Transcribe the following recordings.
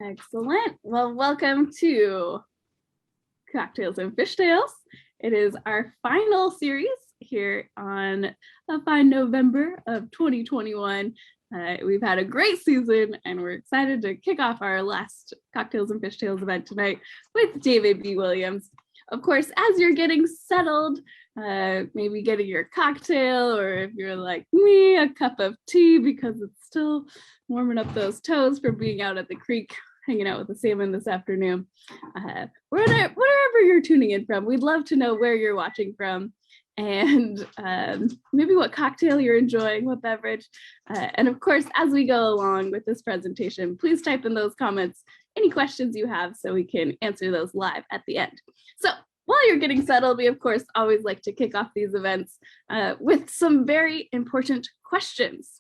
Excellent. Well, welcome to Cocktails and Fishtales. It is our final series here on a fine November of 2021. We've had a great season and we're excited to kick off our last Cocktails and Fishtales event tonight with David B. Williams. Of course, as you're getting settled, maybe getting your cocktail, or if you're like me, a cup of tea because it's still warming up those toes from being out at the creek hanging out with the salmon this afternoon. Wherever you're tuning in from, we'd love to know where you're watching from and maybe what cocktail you're enjoying, what beverage. And of course, as we go along with this presentation, please type in those comments any questions you have so we can answer those live at the end. So while you're getting settled, we of course always like to kick off these events with some very important questions.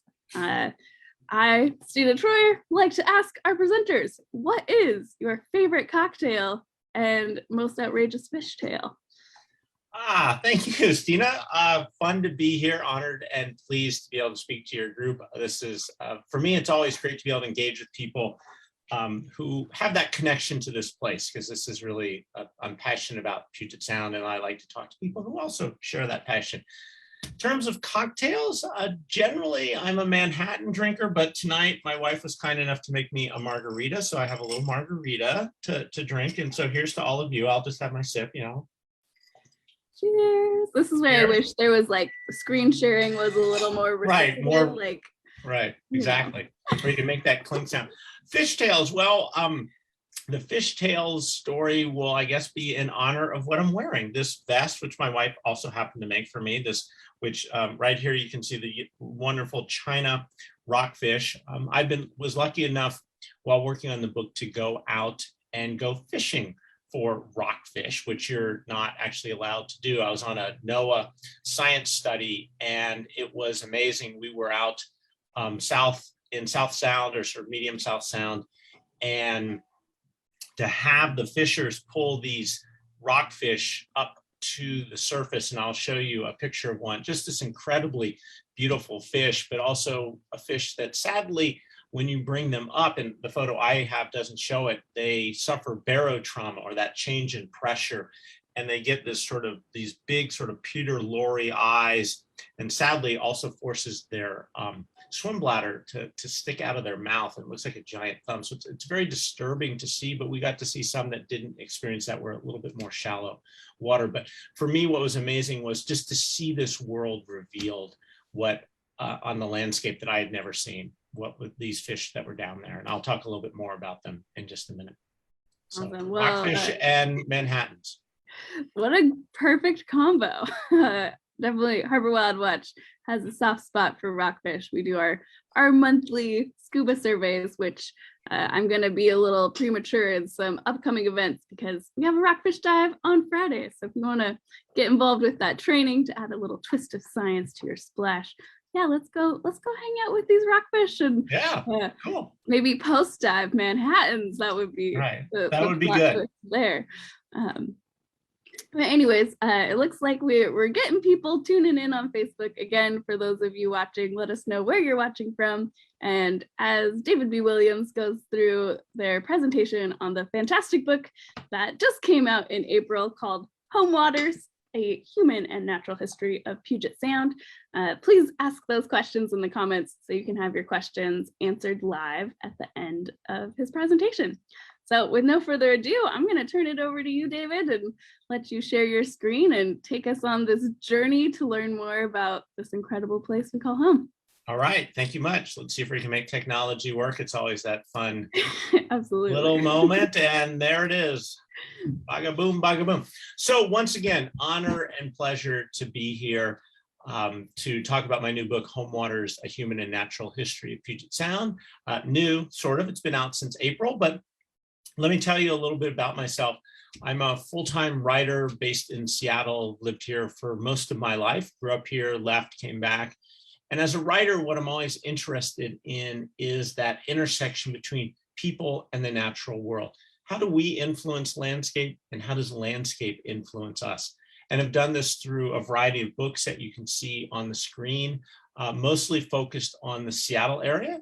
I, Stina Troyer, like to ask our presenters, what is your favorite cocktail and most outrageous fishtail? Thank you, Stina. Fun to be here, honored and pleased to be able to speak to your group. This is, for me, it's always great to be able to engage with people who have that connection to this place, because this is really, I'm passionate about Puget Sound, and I like to talk to people who also share that passion. In terms of cocktails, generally I'm a Manhattan drinker, but tonight my wife was kind enough to make me a margarita, so I have a little margarita to drink, and so here's to all of you. I'll just have my sip, you know. Cheers. This is where I wish there was like screen sharing was a little more right, more like right, exactly. Where you can make that clink sound. Fishtails, well, the Fishtales story will, I guess, be in honor of what I'm wearing. This vest, which my wife also happened to make for me, which right here you can see the wonderful China rockfish. Was lucky enough while working on the book to go out and go fishing for rockfish, which you're not actually allowed to do. I was on a NOAA science study and it was amazing. We were out south in South Sound, or sort of medium South Sound, and to have the fishers pull these rockfish up to the surface, and I'll show you a picture of one, just this incredibly beautiful fish, but also a fish that sadly, when you bring them up, and the photo I have doesn't show it, they suffer barotrauma, or that change in pressure, and they get these big sort of pewter lorry eyes, and sadly also forces their swim bladder to stick out of their mouth, and it looks like a giant thumb. So it's very disturbing to see, but we got to see some that didn't experience that, were a little bit more shallow water. But for me, what was amazing was just to see this world revealed, what on the landscape that I had never seen, what with these fish that were down there. And I'll talk a little bit more about them in just a minute. So, awesome. Well, rockfish and Manhattans. What a perfect combo. Definitely Harbor Wild Watch has a soft spot for rockfish. We do our monthly scuba surveys, which I'm going to be a little premature in some upcoming events because we have a rockfish dive on Friday. So if you want to get involved with that training to add a little twist of science to your splash, yeah, let's go hang out with these rockfish and cool. Maybe post dive Manhattans. That would be right. That would be good there. But anyways, it looks like we're getting people tuning in on Facebook. Again, for those of you watching, let us know where you're watching from. And as David B. Williams goes through their presentation on the fantastic book that just came out in April called Homewaters, A Human and Natural History of Puget Sound, please ask those questions in the comments so you can have your questions answered live at the end of his presentation. So with no further ado, I'm going to turn it over to you, David, and let you share your screen and take us on this journey to learn more about this incredible place we call home. All right. Thank you much. Let's see if we can make technology work. It's always that fun Absolutely little moment. And there it is. Baga boom, baga boom. So once again, honor and pleasure to be here to talk about my new book, Homewaters, A Human and Natural History of Puget Sound. New, sort of. It's been out since April, but let me tell you a little bit about myself. I'm a full-time writer based in Seattle, lived here for most of my life, grew up here, left, came back. And as a writer, what I'm always interested in is that intersection between people and the natural world. How do we influence landscape, and how does landscape influence us? And I've done this through a variety of books that you can see on the screen, mostly focused on the Seattle area.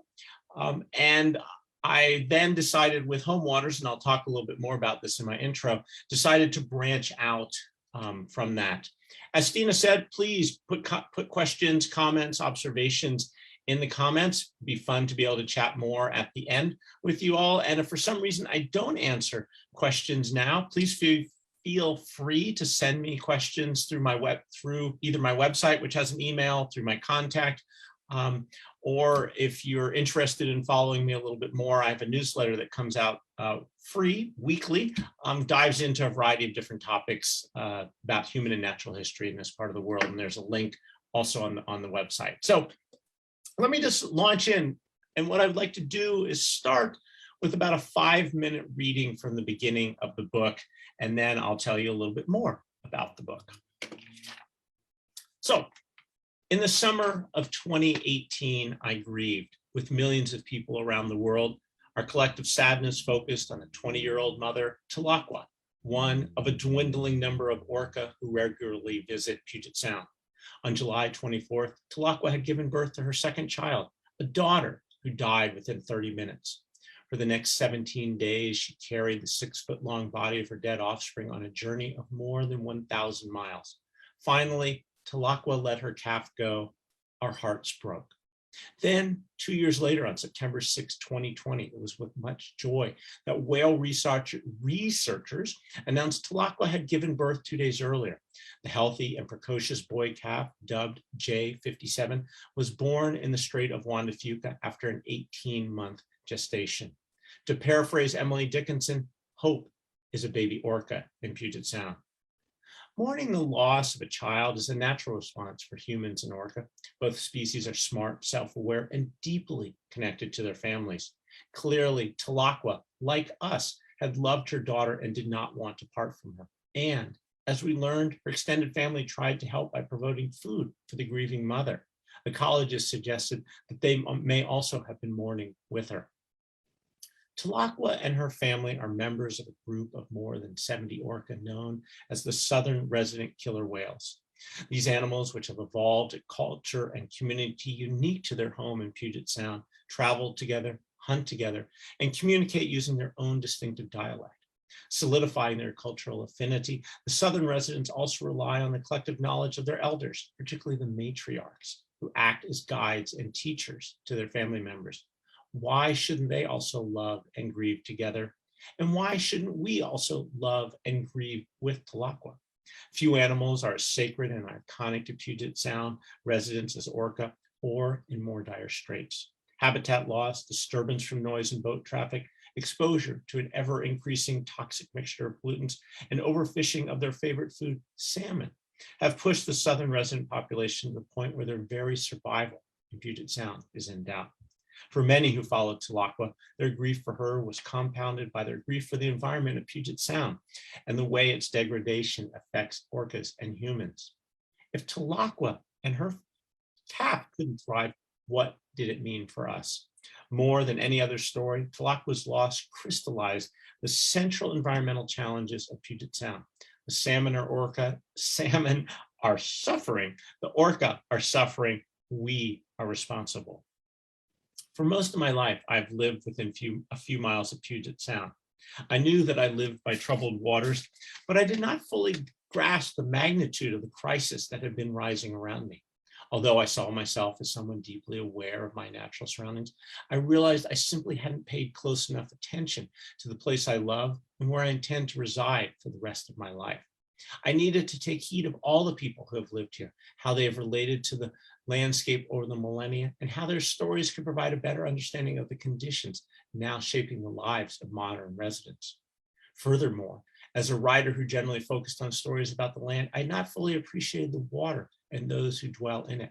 And I then decided with Homewaters, and I'll talk a little bit more about this in my intro, decided to branch out from that. As Stina said, please put questions, comments, observations in the comments. It'd be fun to be able to chat more at the end with you all. And if for some reason I don't answer questions now, please feel free to send me questions through either my website, which has an email, through my contact, or if you're interested in following me a little bit more, I have a newsletter that comes out free weekly, dives into a variety of different topics about human and natural history in this part of the world. And there's a link also on the website. So let me just launch in. And what I'd like to do is start with about a 5-minute reading from the beginning of the book. And then I'll tell you a little bit more about the book. So, in the summer of 2018, I grieved with millions of people around the world. Our collective sadness focused on a 20-year-old mother, Talakwa, one of a dwindling number of orca who regularly visit Puget Sound. On July 24th, Talakwa had given birth to her second child, a daughter who died within 30 minutes. For the next 17 days, she carried the 6-foot-long body of her dead offspring on a journey of more than 1,000 miles. Finally, Talakwa let her calf go. Our hearts broke. Then, 2 years later, on September 6, 2020, it was with much joy that whale researchers announced Talakwa had given birth 2 days earlier. The healthy and precocious boy calf, dubbed J57, was born in the Strait of Juan de Fuca after an 18-month gestation. To paraphrase Emily Dickinson, hope is a baby orca in Puget Sound. Mourning the loss of a child is a natural response for humans and orca. Both species are smart, self-aware, and deeply connected to their families. Clearly, Talakwa, like us, had loved her daughter and did not want to part from her. And as we learned, her extended family tried to help by providing food for the grieving mother. Ecologists suggested that they may also have been mourning with her. Talakwa and her family are members of a group of more than 70 orca known as the Southern Resident Killer Whales. These animals, which have evolved a culture and community unique to their home in Puget Sound, travel together, hunt together, and communicate using their own distinctive dialect. Solidifying their cultural affinity, the Southern residents also rely on the collective knowledge of their elders, particularly the matriarchs, who act as guides and teachers to their family members. Why shouldn't they also love and grieve together? And why shouldn't we also love and grieve with Talakwa? Few animals are as sacred and iconic to Puget Sound residents as orca, or in more dire straits. Habitat loss, disturbance from noise and boat traffic, exposure to an ever-increasing toxic mixture of pollutants, and overfishing of their favorite food, salmon, have pushed the Southern resident population to the point where their very survival in Puget Sound is in doubt. For many who followed Talakwa, their grief for her was compounded by their grief for the environment of Puget Sound and the way its degradation affects orcas and humans. If Talakwa and her calf couldn't thrive, what did it mean for us? More than any other story, Talakwa's loss crystallized the central environmental challenges of Puget Sound. The salmon are suffering, the orca are suffering, we are responsible. For most of my life, I've lived within a few miles of Puget Sound. I knew that I lived by troubled waters, but I did not fully grasp the magnitude of the crisis that had been rising around me. Although I saw myself as someone deeply aware of my natural surroundings, I realized I simply hadn't paid close enough attention to the place I love and where I intend to reside for the rest of my life. I needed to take heed of all the people who have lived here, how they have related to the landscape over the millennia, and how their stories could provide a better understanding of the conditions now shaping the lives of modern residents. Furthermore, as a writer who generally focused on stories about the land, I had not fully appreciated the water and those who dwell in it.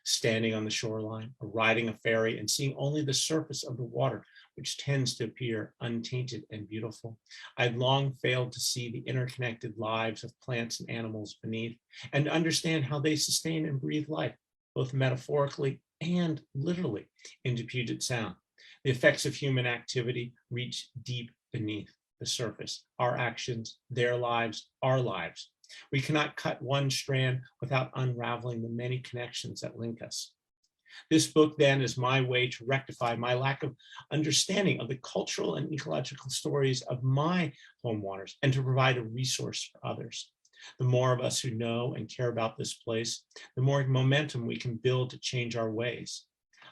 Standing on the shoreline, or riding a ferry and seeing only the surface of the water, which tends to appear untainted and beautiful, I'd long failed to see the interconnected lives of plants and animals beneath, and understand how they sustain and breathe life, both metaphorically and literally, into Puget Sound. The effects of human activity reach deep beneath the surface. Our actions, their lives, our lives. We cannot cut one strand without unraveling the many connections that link us. This book then is my way to rectify my lack of understanding of the cultural and ecological stories of my home waters and to provide a resource for others. The more of us who know and care about this place, the more momentum we can build to change our ways.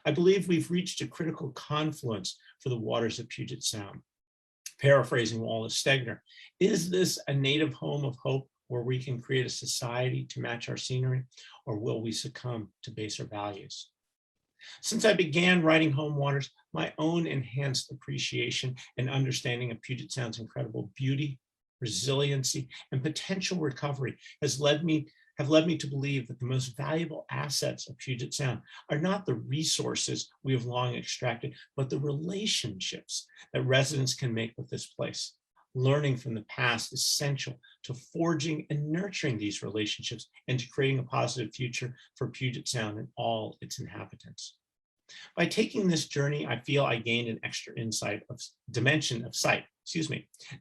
I believe we've reached a critical confluence for the waters of Puget Sound. Paraphrasing Wallace Stegner, is this a native home of hope where we can create a society to match our scenery, or will we succumb to baser values? Since I began writing Home Waters, my own enhanced appreciation and understanding of Puget Sound's incredible beauty, resiliency, and potential recovery have led me to believe that the most valuable assets of Puget Sound are not the resources we have long extracted, but the relationships that residents can make with this place. Learning from the past is essential to forging and nurturing these relationships and to creating a positive future for Puget Sound and all its inhabitants. By taking this journey, I feel I gained an extra dimension of sight.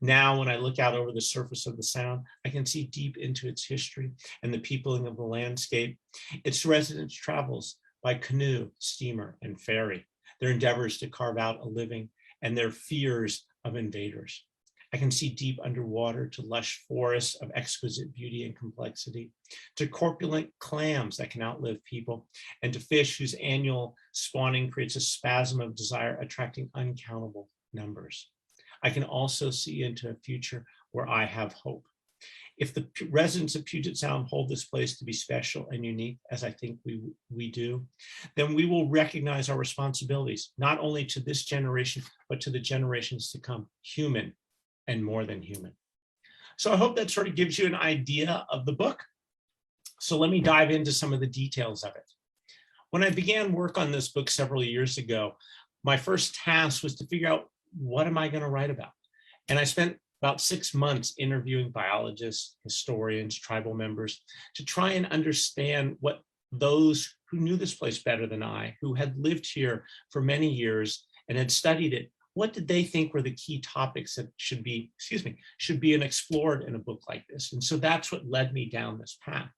Now, when I look out over the surface of the Sound, I can see deep into its history and the peopling of the landscape, its residents' travels by canoe, steamer, and ferry, their endeavors to carve out a living, and their fears of invaders. I can see deep underwater to lush forests of exquisite beauty and complexity, to corpulent clams that can outlive people, and to fish whose annual spawning creates a spasm of desire, attracting uncountable numbers. I can also see into a future where I have hope. If the residents of Puget Sound hold this place to be special and unique, as I think we do, then we will recognize our responsibilities, not only to this generation, but to the generations to come, human and more than human. So I hope that sort of gives you an idea of the book. So let me dive into some of the details of it. When I began work on this book several years ago, my first task was to figure out, what am I going to write about? And I spent about 6 months interviewing biologists, historians, tribal members to try and understand what those who knew this place better than I, who had lived here for many years and had studied it, what did they think were the key topics that should be explored in a book like this? And so that's what led me down this path.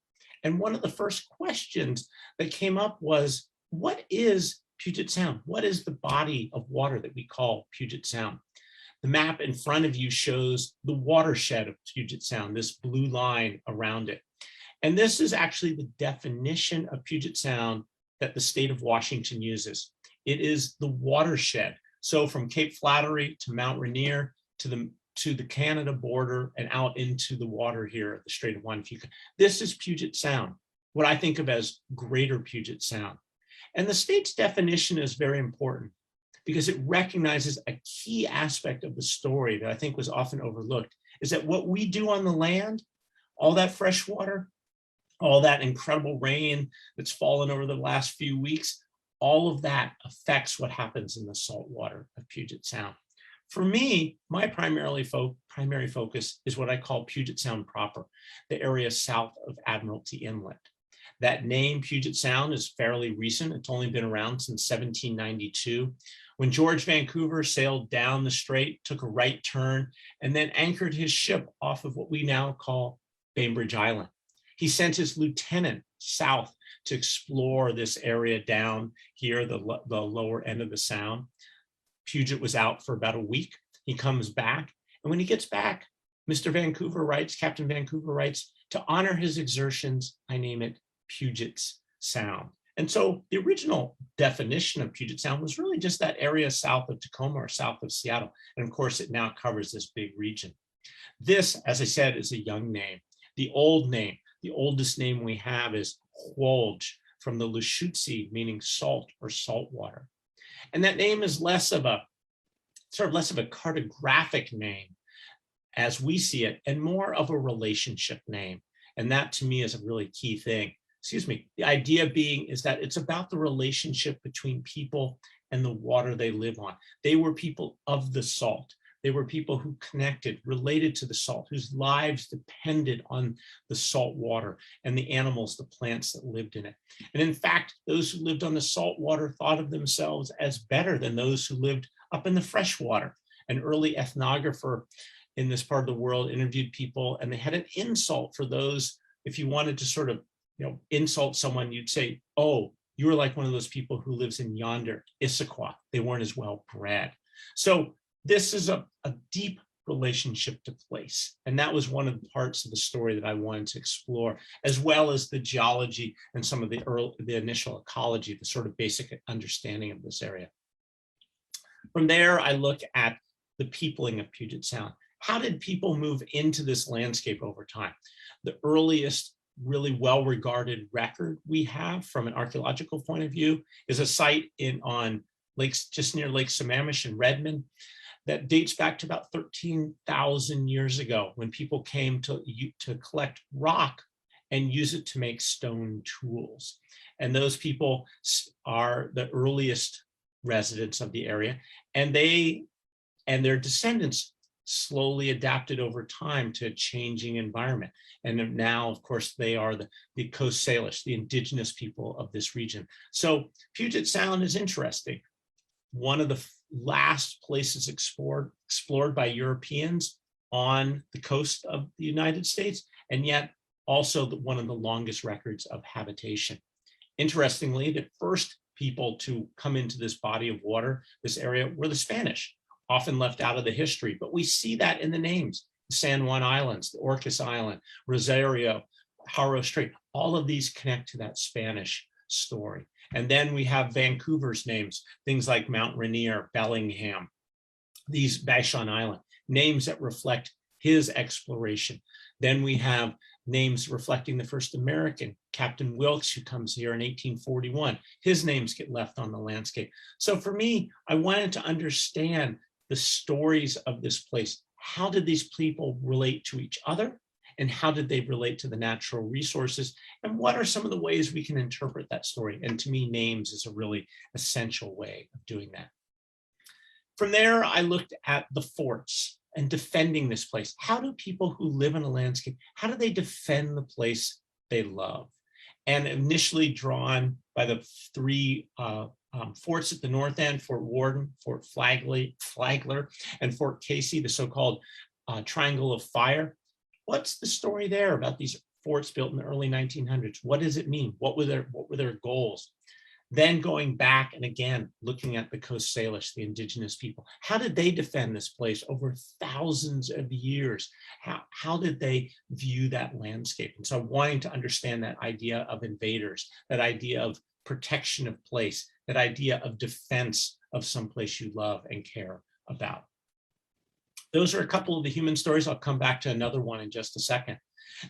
And one of the first questions that came up was, what is Puget Sound? What is the body of water that we call Puget Sound? The map in front of you shows the watershed of Puget Sound, this blue line around it. And this is actually the definition of Puget Sound that the state of Washington uses. It is the watershed. So from Cape Flattery to Mount Rainier to the Canada border and out into the water here at the Strait of Juan Fuca. This is Puget Sound, what I think of as Greater Puget Sound. And the state's definition is very important because it recognizes a key aspect of the story that I think was often overlooked, is that what we do on the land, all that fresh water, all that incredible rain that's fallen over the last few weeks, all of that affects what happens in the salt water of Puget Sound. For me, my primary focus is what I call Puget Sound proper, the area south of Admiralty Inlet. That name, Puget Sound, is fairly recent. It's only been around since 1792, when George Vancouver sailed down the strait, took a right turn, and then anchored his ship off of what we now call Bainbridge Island. He sent his lieutenant south to explore this area down here, the lower end of the Sound. Puget was out for about a week. He comes back, and when he gets back, Captain Vancouver writes, to honor his exertions, I name it Puget's Sound. And so the original definition of Puget Sound was really just that area south of Tacoma or south of Seattle. And of course, it now covers this big region. This, as I said, is a young name. The oldest name we have is Huolge, from the Lushootseed, meaning salt or salt water. And that name is less of a cartographic name as we see it, and more of a relationship name. And that to me is a really key thing. The idea being is that it's about the relationship between people and the water they live on. They were people of the salt. They were people who connected, related to the salt, whose lives depended on the salt water and the animals, the plants that lived in it. And in fact, those who lived on the salt water thought of themselves as better than those who lived up in the fresh water. An early ethnographer in this part of the world interviewed people, and they had an insult for those. If you wanted to sort of insult someone, you'd say, oh, you were like one of those people who lives in yonder Issaquah. They weren't as well bred. So this is a deep relationship to place. And that was one of the parts of the story that I wanted to explore, as well as the geology and some of the initial ecology, the sort of basic understanding of this area. From there, I look at the peopling of Puget Sound. How did people move into this landscape over time? The earliest really well-regarded record we have from an archaeological point of view is a site on lakes just near Lake Sammamish in Redmond that dates back to about 13,000 years ago, when people came to collect rock and use it to make stone tools. And those people are the earliest residents of the area, and their descendants slowly adapted over time to a changing environment. And now, of course, they are the Coast Salish, the indigenous people of this region. So Puget Sound is interesting. One of the last places explored by Europeans on the coast of the United States, and yet also one of the longest records of habitation. Interestingly, the first people to come into this body of water, this area, were the Spanish, often left out of the history, but we see that in the names. The San Juan Islands, the Orcas Island, Rosario, Haro Strait, all of these connect to that Spanish story. And then we have Vancouver's names, things like Mount Rainier, Bellingham, these Vashon Island, names that reflect his exploration. Then we have names reflecting the first American, Captain Wilkes, who comes here in 1841. His names get left on the landscape. So for me, I wanted to understand the stories of this place. How did these people relate to each other? And how did they relate to the natural resources? And what are some of the ways we can interpret that story? And to me, names is a really essential way of doing that. From there, I looked at the forts and defending this place. How do people who live in a landscape, how do they defend the place they love? And initially drawn by the three forts at the north end: Fort Worden, Fort Flagler, and Fort Casey, the so-called Triangle of Fire. What's the story there about these forts built in the early 1900s? What does it mean? What were their goals? Then going back and again, looking at the Coast Salish, the indigenous people. How did they defend this place over thousands of years? How did they view that landscape? And so wanting to understand that idea of invaders, that idea of protection of place, that idea of defense of some place you love and care about. Those are a couple of the human stories. I'll come back to another one in just a second.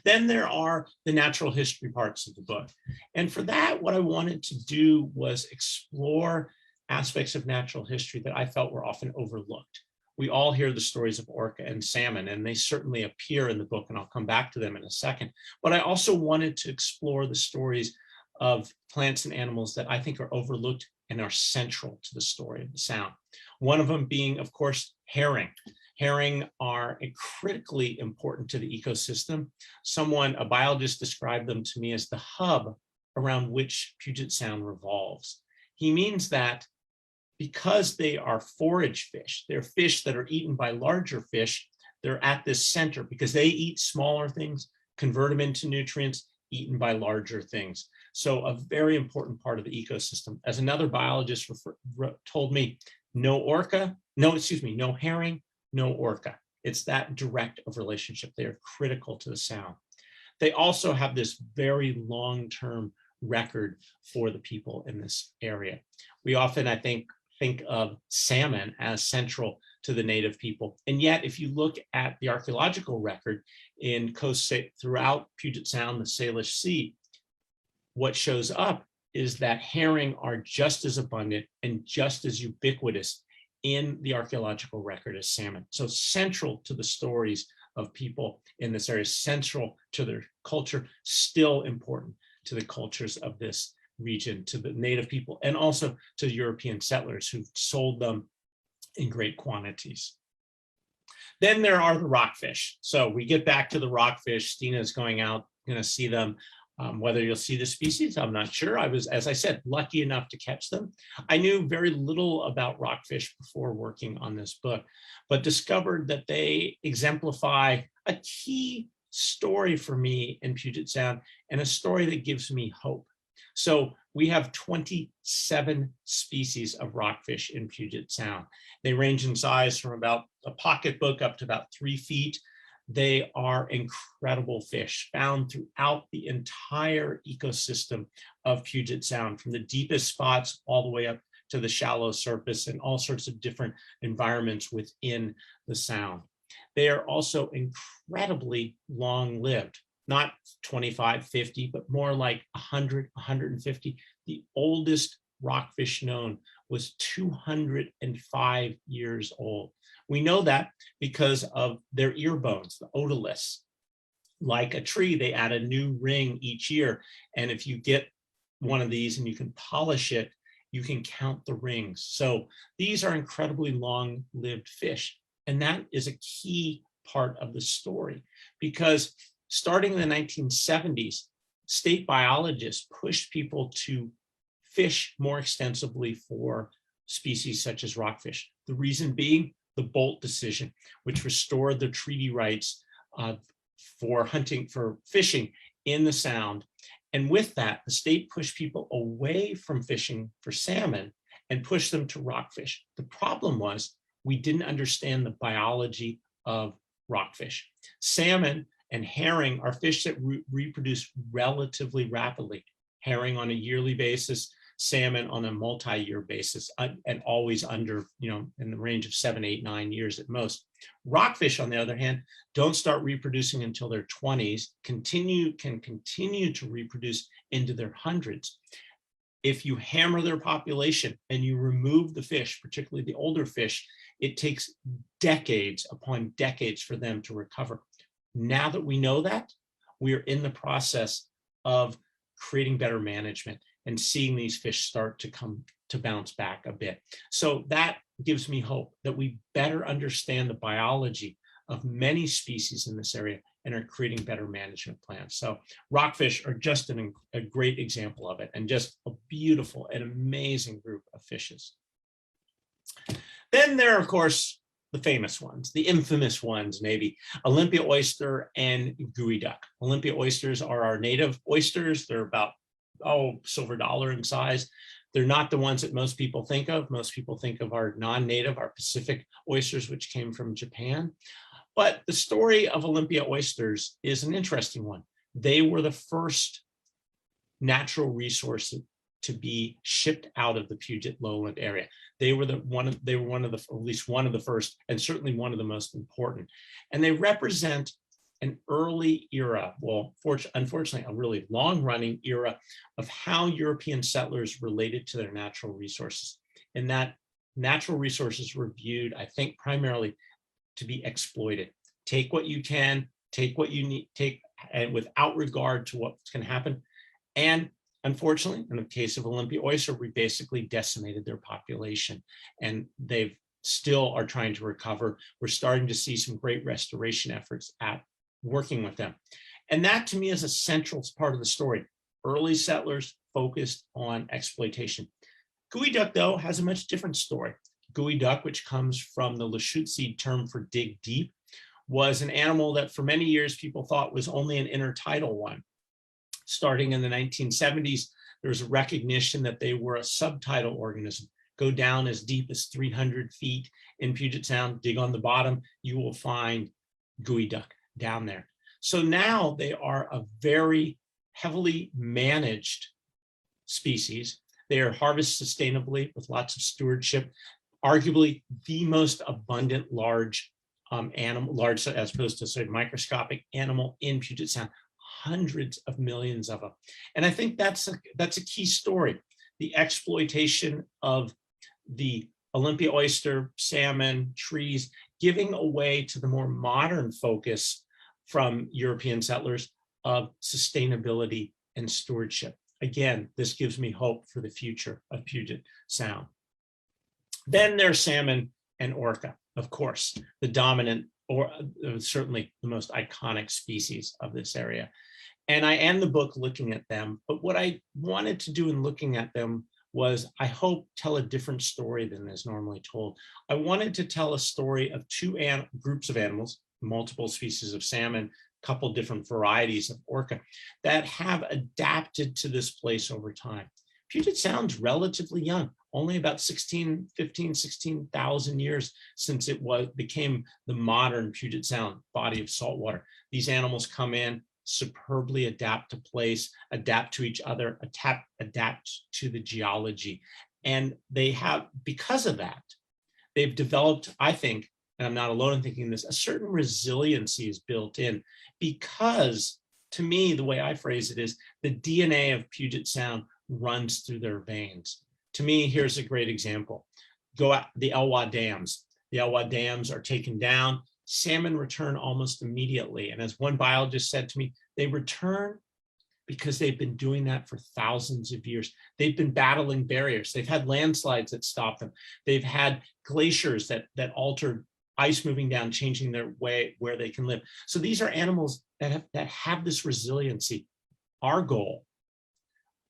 Then there are the natural history parts of the book. And for that, what I wanted to do was explore aspects of natural history that I felt were often overlooked. We all hear the stories of orca and salmon, and they certainly appear in the book, and I'll come back to them in a second. But I also wanted to explore the stories of plants and animals that I think are overlooked and are central to the story of the Sound. One of them being, of course, herring. Herring are critically important to the ecosystem. A biologist described them to me as the hub around which Puget Sound revolves. He means that because they are forage fish, they're fish that are eaten by larger fish, they're at this center because they eat smaller things, convert them into nutrients, eaten by larger things. So a very important part of the ecosystem. As another biologist told me, no herring, no orca. It's that direct of relationship. They are critical to the Sound. They also have this very long-term record for the people in this area. We often, I think of salmon as central to the native people. And yet, if you look at the archaeological record in coast throughout Puget Sound, the Salish Sea, what shows up is that herring are just as abundant and just as ubiquitous in the archaeological record as salmon. So central to the stories of people in this area, central to their culture, still important to the cultures of this region, to the native people, and also to European settlers who sold them in great quantities. Then there are the rockfish. So we get back to the rockfish. Stina's going to see them. Whether you'll see the species, I'm not sure. I was, as I said, lucky enough to catch them. I knew very little about rockfish before working on this book, but discovered that they exemplify a key story for me in Puget Sound, and a story that gives me hope. So we have 27 species of rockfish in Puget Sound. They range in size from about a pocketbook up to about 3 feet. They are incredible fish found throughout the entire ecosystem of Puget Sound, from the deepest spots all the way up to the shallow surface and all sorts of different environments within the sound. They are also incredibly long-lived, not 25, 50, but more like 100, 150. The oldest rockfish known was 205 years old. We know that because of their ear bones, the otoliths. Like a tree, they add a new ring each year. And if you get one of these and you can polish it, you can count the rings. So these are incredibly long-lived fish. And that is a key part of the story, because starting in the 1970s, state biologists pushed people to fish more extensively for species such as rockfish. The reason being the Bolt decision, which restored the treaty rights for fishing in the Sound. And with that, the state pushed people away from fishing for salmon and pushed them to rockfish. The problem was we didn't understand the biology of rockfish. Salmon and herring are fish that reproduce relatively rapidly. Herring on a yearly basis, salmon on a multi-year basis, and always under, in the range of 7, 8, 9 years at most. Rockfish, on the other hand, don't start reproducing until their 20s, can continue to reproduce into their hundreds. If you hammer their population and you remove the fish, particularly the older fish, it takes decades upon decades for them to recover. Now that we know that, we are in the process of creating better management and seeing these fish start to bounce back a bit. So that gives me hope that we better understand the biology of many species in this area and are creating better management plans. So rockfish are just a great example of it, and just a beautiful and amazing group of fishes. Then there are, of course, the famous ones, the infamous ones, maybe, Olympia oyster and Gooey duck. Olympia oysters are our native oysters. They're about, silver dollar in size. They're not the ones that most people think of. Most people think of our non-native, our Pacific oysters, which came from Japan. But the story of Olympia oysters is an interesting one. They were the first natural resource to be shipped out of the Puget Lowland area. They were one of the, at least one of the first, and certainly one of the most important. And they represent an early era, well, unfortunately, a really long-running era of how European settlers related to their natural resources. And that natural resources were viewed, I think, primarily to be exploited. Take what you can, take what you need, and without regard to what's going to happen. And unfortunately, in the case of Olympia oyster, we basically decimated their population, and they've still are trying to recover. We're starting to see some great restoration efforts at working with them. And that, to me, is a central part of the story. Early settlers focused on exploitation. Gooey duck, though, has a much different story. Gooey duck, which comes from the Lushootseed term for dig deep, was an animal that for many years people thought was only an intertidal one. Starting in the 1970s, there was a recognition that they were a subtidal organism. Go down as deep as 300 feet in Puget Sound, dig on the bottom, you will find gooey duck down there. So now they are a very heavily managed species. They are harvested sustainably with lots of stewardship, arguably the most abundant large animal, large as opposed to sort of microscopic animal in Puget Sound, hundreds of millions of them. And I think that's a key story. The exploitation of the Olympia oyster, salmon, trees, giving away to the more modern focus from European settlers of sustainability and stewardship. Again, this gives me hope for the future of Puget Sound. Then there's salmon and orca, of course, the dominant, or certainly the most iconic species of this area. And I end the book looking at them, but what I wanted to do in looking at them was, I hope, tell a different story than is normally told. I wanted to tell a story of two groups of animals, multiple species of salmon, couple different varieties of orca that have adapted to this place over time. Puget Sound's relatively young, only about 16,000 years since it became the modern Puget Sound body of saltwater. These animals come in, superbly adapt to place, adapt to each other, adapt to the geology. And they have, because of that, they've developed, I think, and I'm not alone in thinking this, a certain resiliency is built in because, to me, the way I phrase it is the DNA of Puget Sound runs through their veins. To me, here's a great example. Go out the Elwha dams. The Elwha dams are taken down. Salmon return almost immediately. And as one biologist said to me, they return because they've been doing that for thousands of years. They've been battling barriers. They've had landslides that stop them. They've had glaciers that altered ice moving down, changing their way where they can live. So these are animals that have this resiliency. Our goal,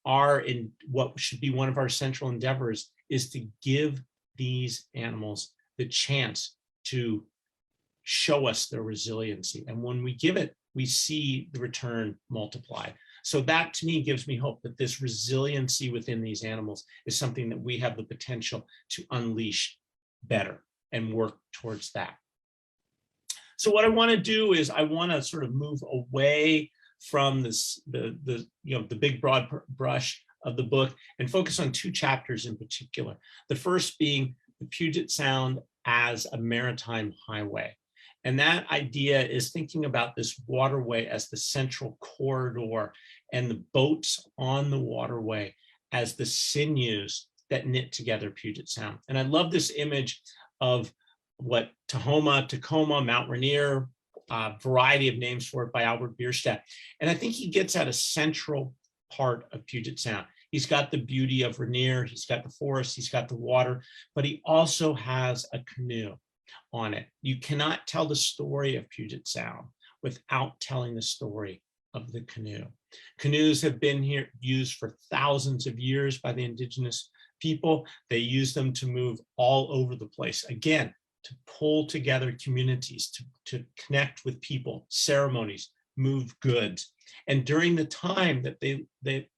in what should be one of our central endeavors, is to give these animals the chance to show us their resiliency. And when we give it, we see the return multiplied. So that, to me, gives me hope that this resiliency within these animals is something that we have the potential to unleash better and work towards that. So what I want to do is I want to sort of move away from this, the big broad brush of the book and focus on two chapters in particular. The first being the Puget Sound as a maritime highway. And that idea is thinking about this waterway as the central corridor and the boats on the waterway as the sinews that knit together Puget Sound. And I love this image of what Tacoma, Mount Rainier, variety of names for it by Albert Bierstadt. And I think he gets at a central part of Puget Sound. He's got the beauty of Rainier, he's got the forest, he's got the water, but he also has a canoe on it. You cannot tell the story of Puget Sound without telling the story of the canoe. Canoes have been here used for thousands of years by the indigenous people. They use them to move all over the place. Again, to pull together communities, to connect with people, ceremonies, move goods. And during the time that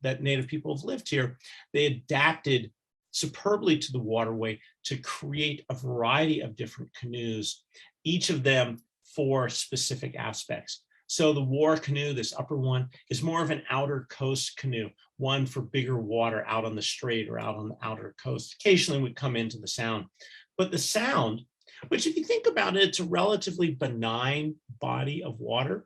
that Native people have lived here, they adapted superbly to the waterway to create a variety of different canoes, each of them for specific aspects. So the war canoe, this upper one, is more of an outer coast canoe, one for bigger water out on the strait or out on the outer coast. Occasionally we come into the Sound. But the Sound, which if you think about it, it's a relatively benign body of water.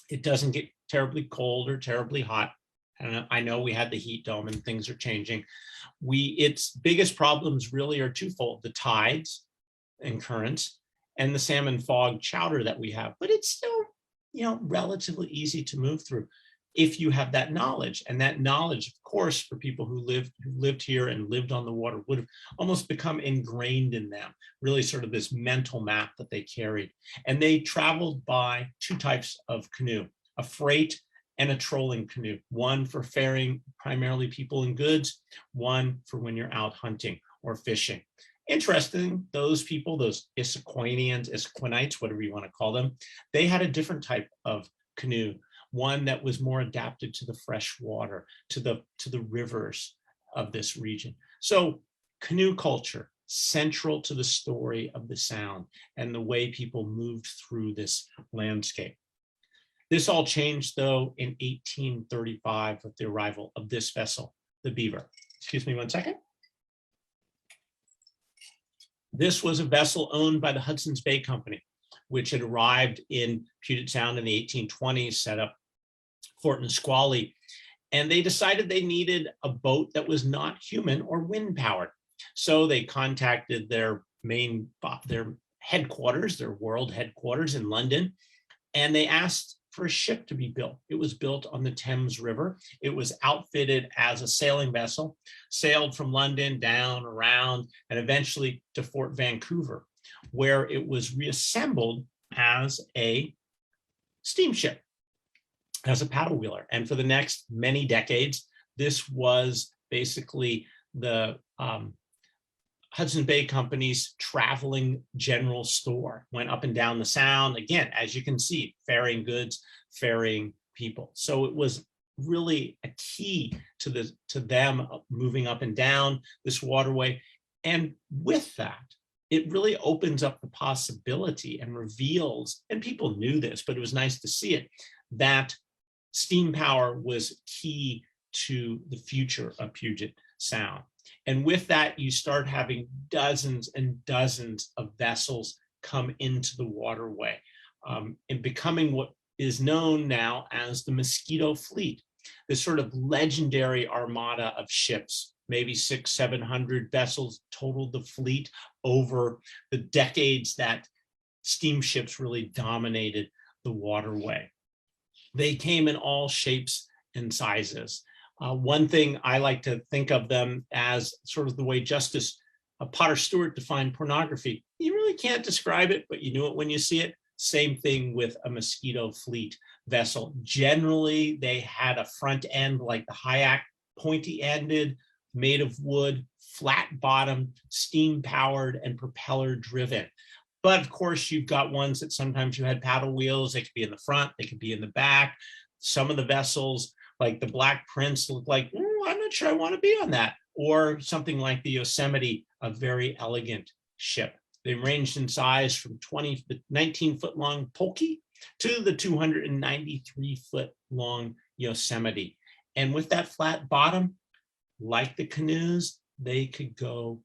It doesn't get terribly cold or terribly hot. And I know we had the heat dome and things are changing. Its biggest problems really are twofold: the tides and currents and the salmon fog chowder that we have. But it's still, relatively easy to move through if you have that knowledge. And that knowledge, of course, for people who lived here and lived on the water would have almost become ingrained in them, really sort of this mental map that they carried. And they traveled by two types of canoe: a freight and a trolling canoe, one for ferrying primarily people and goods, one for when you're out hunting or fishing. Interesting, those people, those Issaquanites, whatever you want to call them, they had a different type of canoe, one that was more adapted to the fresh water, to the rivers of this region. So canoe culture, central to the story of the Sound and the way people moved through this landscape. This all changed, though, in 1835 with the arrival of this vessel, the Beaver. Excuse me one second. This was a vessel owned by the Hudson's Bay Company, which had arrived in Puget Sound in the 1820s, set up Fort Nisqually, and they decided they needed a boat that was not human or wind-powered. So they contacted their headquarters, their world headquarters in London, and they asked for a ship to be built. It was built on the Thames River. It was outfitted as a sailing vessel, sailed from London down, around, and eventually to Fort Vancouver, where it was reassembled as a steamship, as a paddle wheeler. And for the next many decades, this was basically the Hudson Bay Company's traveling general store, went up and down the Sound. Again, as you can see, ferrying goods, ferrying people. So it was really a key to them moving up and down this waterway. And with that, it really opens up the possibility and reveals, and people knew this, but it was nice to see it, that steam power was key to the future of Puget Sound. And with that, you start having dozens and dozens of vessels come into the waterway, and becoming what is known now as the Mosquito Fleet, this sort of legendary armada of ships. Maybe 600-700 vessels totaled the fleet over the decades that steamships really dominated the waterway. They came in all shapes and sizes. One thing I like to think of them as sort of the way Justice Potter Stewart defined pornography. You really can't describe it, but you knew it when you see it. Same thing with a Mosquito Fleet vessel. Generally, they had a front end like the Hayak, pointy-ended, made of wood, flat bottom, steam powered, and propeller driven. But of course, you've got ones that sometimes you had paddle wheels. They could be in the front, they could be in the back. Some of the vessels, like the Black Prince, look like, I'm not sure I want to be on that. Or something like the Yosemite, a very elegant ship. They ranged in size from 19-foot long Polkey to the 293-foot long Yosemite. And with that flat bottom, like the canoes, they could go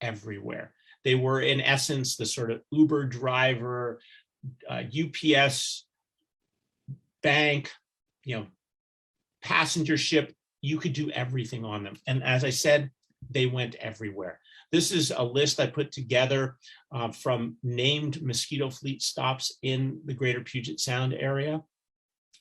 everywhere. They were, in essence, the sort of Uber driver, UPS bank, passenger ship. You could do everything on them. And as I said, they went everywhere. This is a list I put together from named Mosquito Fleet stops in the greater Puget Sound area.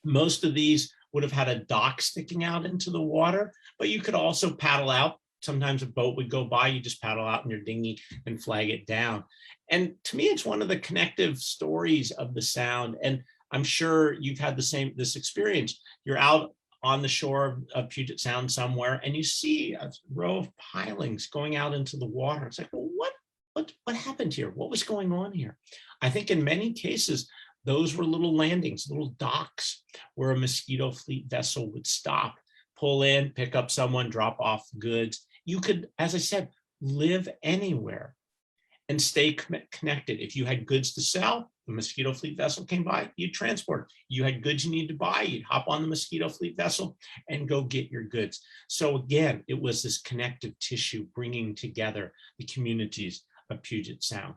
Most of these would have had a dock sticking out into the water, but you could also paddle out. Sometimes a boat would go by, you just paddle out in your dinghy and flag it down. And to me, it's one of the connective stories of the Sound. And I'm sure you've had this experience. You're out on the shore of Puget Sound somewhere, and you see a row of pilings going out into the water. It's like, well, what happened here? What was going on here? I think in many cases, those were little landings, little docks where a Mosquito Fleet vessel would stop, pull in, pick up someone, drop off goods. You could, as I said, live anywhere and stay connected. If you had goods to sell, the Mosquito Fleet vessel came by, you'd transport. You had goods you needed to buy, you'd hop on the Mosquito Fleet vessel and go get your goods. So again, it was this connective tissue bringing together the communities of Puget Sound.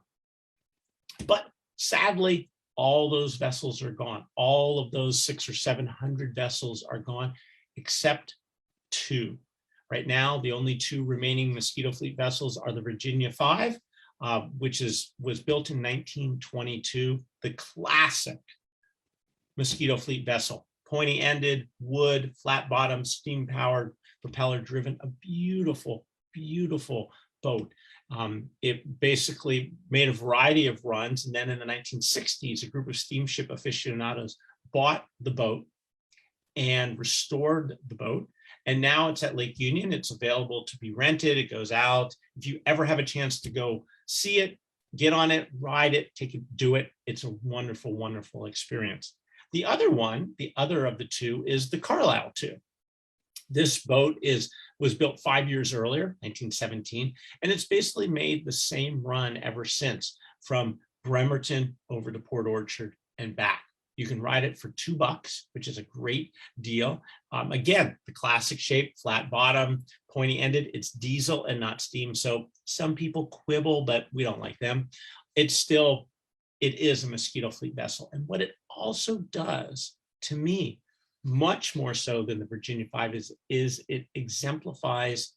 But sadly, all those vessels are gone. All of those 600 or 700 vessels are gone, except two. Right now, the only two remaining Mosquito Fleet vessels are the Virginia 5, which was built in 1922, the classic Mosquito Fleet vessel, pointy-ended, wood, flat bottom, steam-powered, propeller-driven, a beautiful, beautiful boat. It basically made a variety of runs, and then in the 1960s, a group of steamship aficionados bought the boat and restored the boat. And now it's at Lake Union. It's available to be rented. It goes out. If you ever have a chance to go see it, get on it, ride it, take it, do it. It's a wonderful, wonderful experience. The other one, the other of the two, is the Carlyle Ii. This boat was built 5 years earlier, 1917, and it's basically made the same run ever since, from Bremerton over to Port Orchard and back. You can ride it for $2, which is a great deal. Again, the classic shape, flat bottom, pointy ended. It's diesel and not steam. So some people quibble, but we don't like them. It is a Mosquito Fleet vessel. And what it also does, to me, much more so than the Virginia 5, is it exemplifies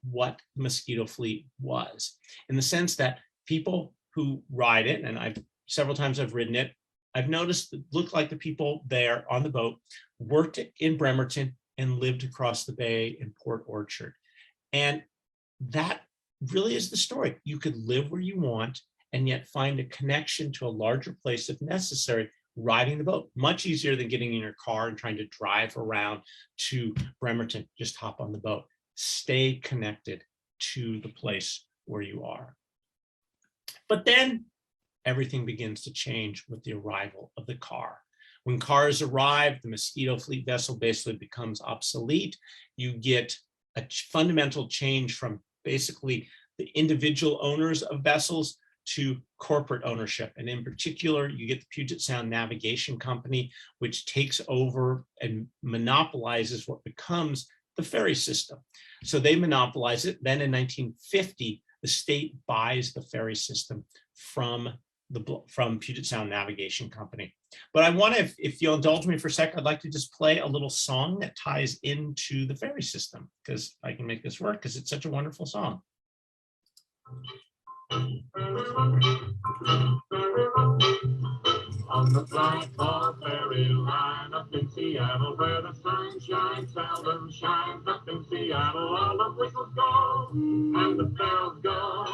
what the Mosquito Fleet was, in the sense that people who ride it, and several times I've ridden it, I've noticed it looked like the people there on the boat worked in Bremerton and lived across the bay in Port Orchard. And that really is the story. You could live where you want and yet find a connection to a larger place if necessary, riding the boat. Much easier than getting in your car and trying to drive around to Bremerton. Just hop on the boat. Stay connected to the place where you are. But then everything begins to change with the arrival of the car. When cars arrive, the mosquito fleet vessel basically becomes obsolete. You get a fundamental change from basically the individual owners of vessels to corporate ownership. And in particular, you get the Puget Sound Navigation Company, which takes over and monopolizes what becomes the ferry system. So they monopolize it. Then in 1950, the state buys the ferry system from Puget Sound Navigation Company. But I want to, if you'll indulge me for a sec, I'd like to just play a little song that ties into the ferry system, because I can make this work because it's such a wonderful song. On the Blackball ferry line up in Seattle, where the sunshine seldom shines, up in Seattle, all the whistles go and the bells go,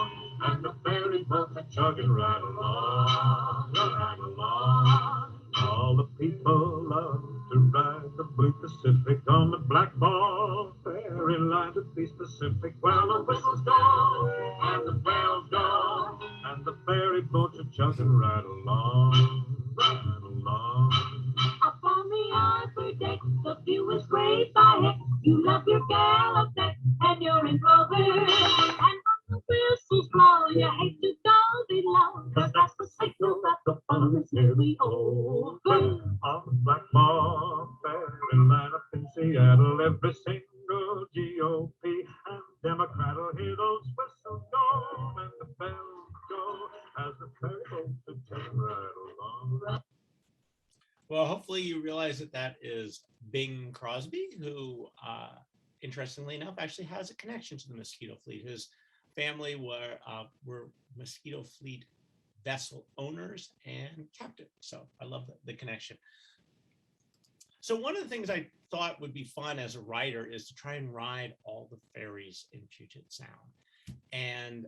and the ferry boats are chugging right along, right along. All the people love to ride the blue Pacific on the Blackball ferry line, to be specific. Well, the whistles go and the bells go, and the ferry boats are chugging right along, right along. Up on the upper deck, the view is great by heck. You love your gal up there, and you're in Clover. And when the whistles blow, you hate to go below, 'cause that's the signal that the fun is nearly over. On the Blackball ferry line up in Seattle, every single GOP and Democrat will hear those whistles go and the bells go as the ferry boats are turning right along. Well, hopefully you realize that that is Bing Crosby, who, interestingly enough, actually has a connection to the mosquito fleet. His family were mosquito fleet vessel owners and captains. So I love the connection. So one of the things I thought would be fun as a writer is to try and ride all the ferries in Puget Sound. And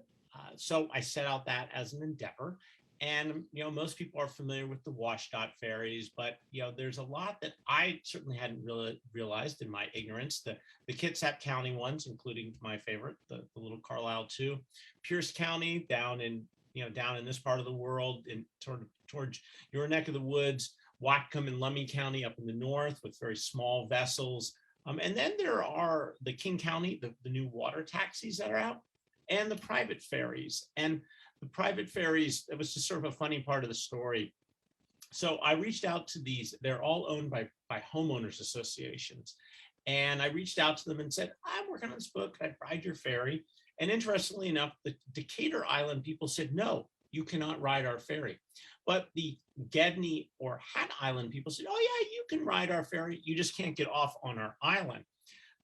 so I set out that as an endeavor. And, most people are familiar with the WashDOT ferries, but, there's a lot that I certainly hadn't really realized in my ignorance. The Kitsap County ones, including my favorite, the little Carlyle Ii, Pierce County down in this part of the world, and towards your neck of the woods, Whatcom and Lummi County up in the north with very small vessels. And then there are the King County, the new water taxis that are out, and the private ferries. And the private ferries, it was just sort of a funny part of the story. So I reached out to these, they're all owned by homeowners associations. And I reached out to them and said, I'm working on this book, could I ride your ferry? And interestingly enough, the Decatur Island people said, no, you cannot ride our ferry. But the Gedney or Hat Island people said, oh yeah, you can ride our ferry, you just can't get off on our island.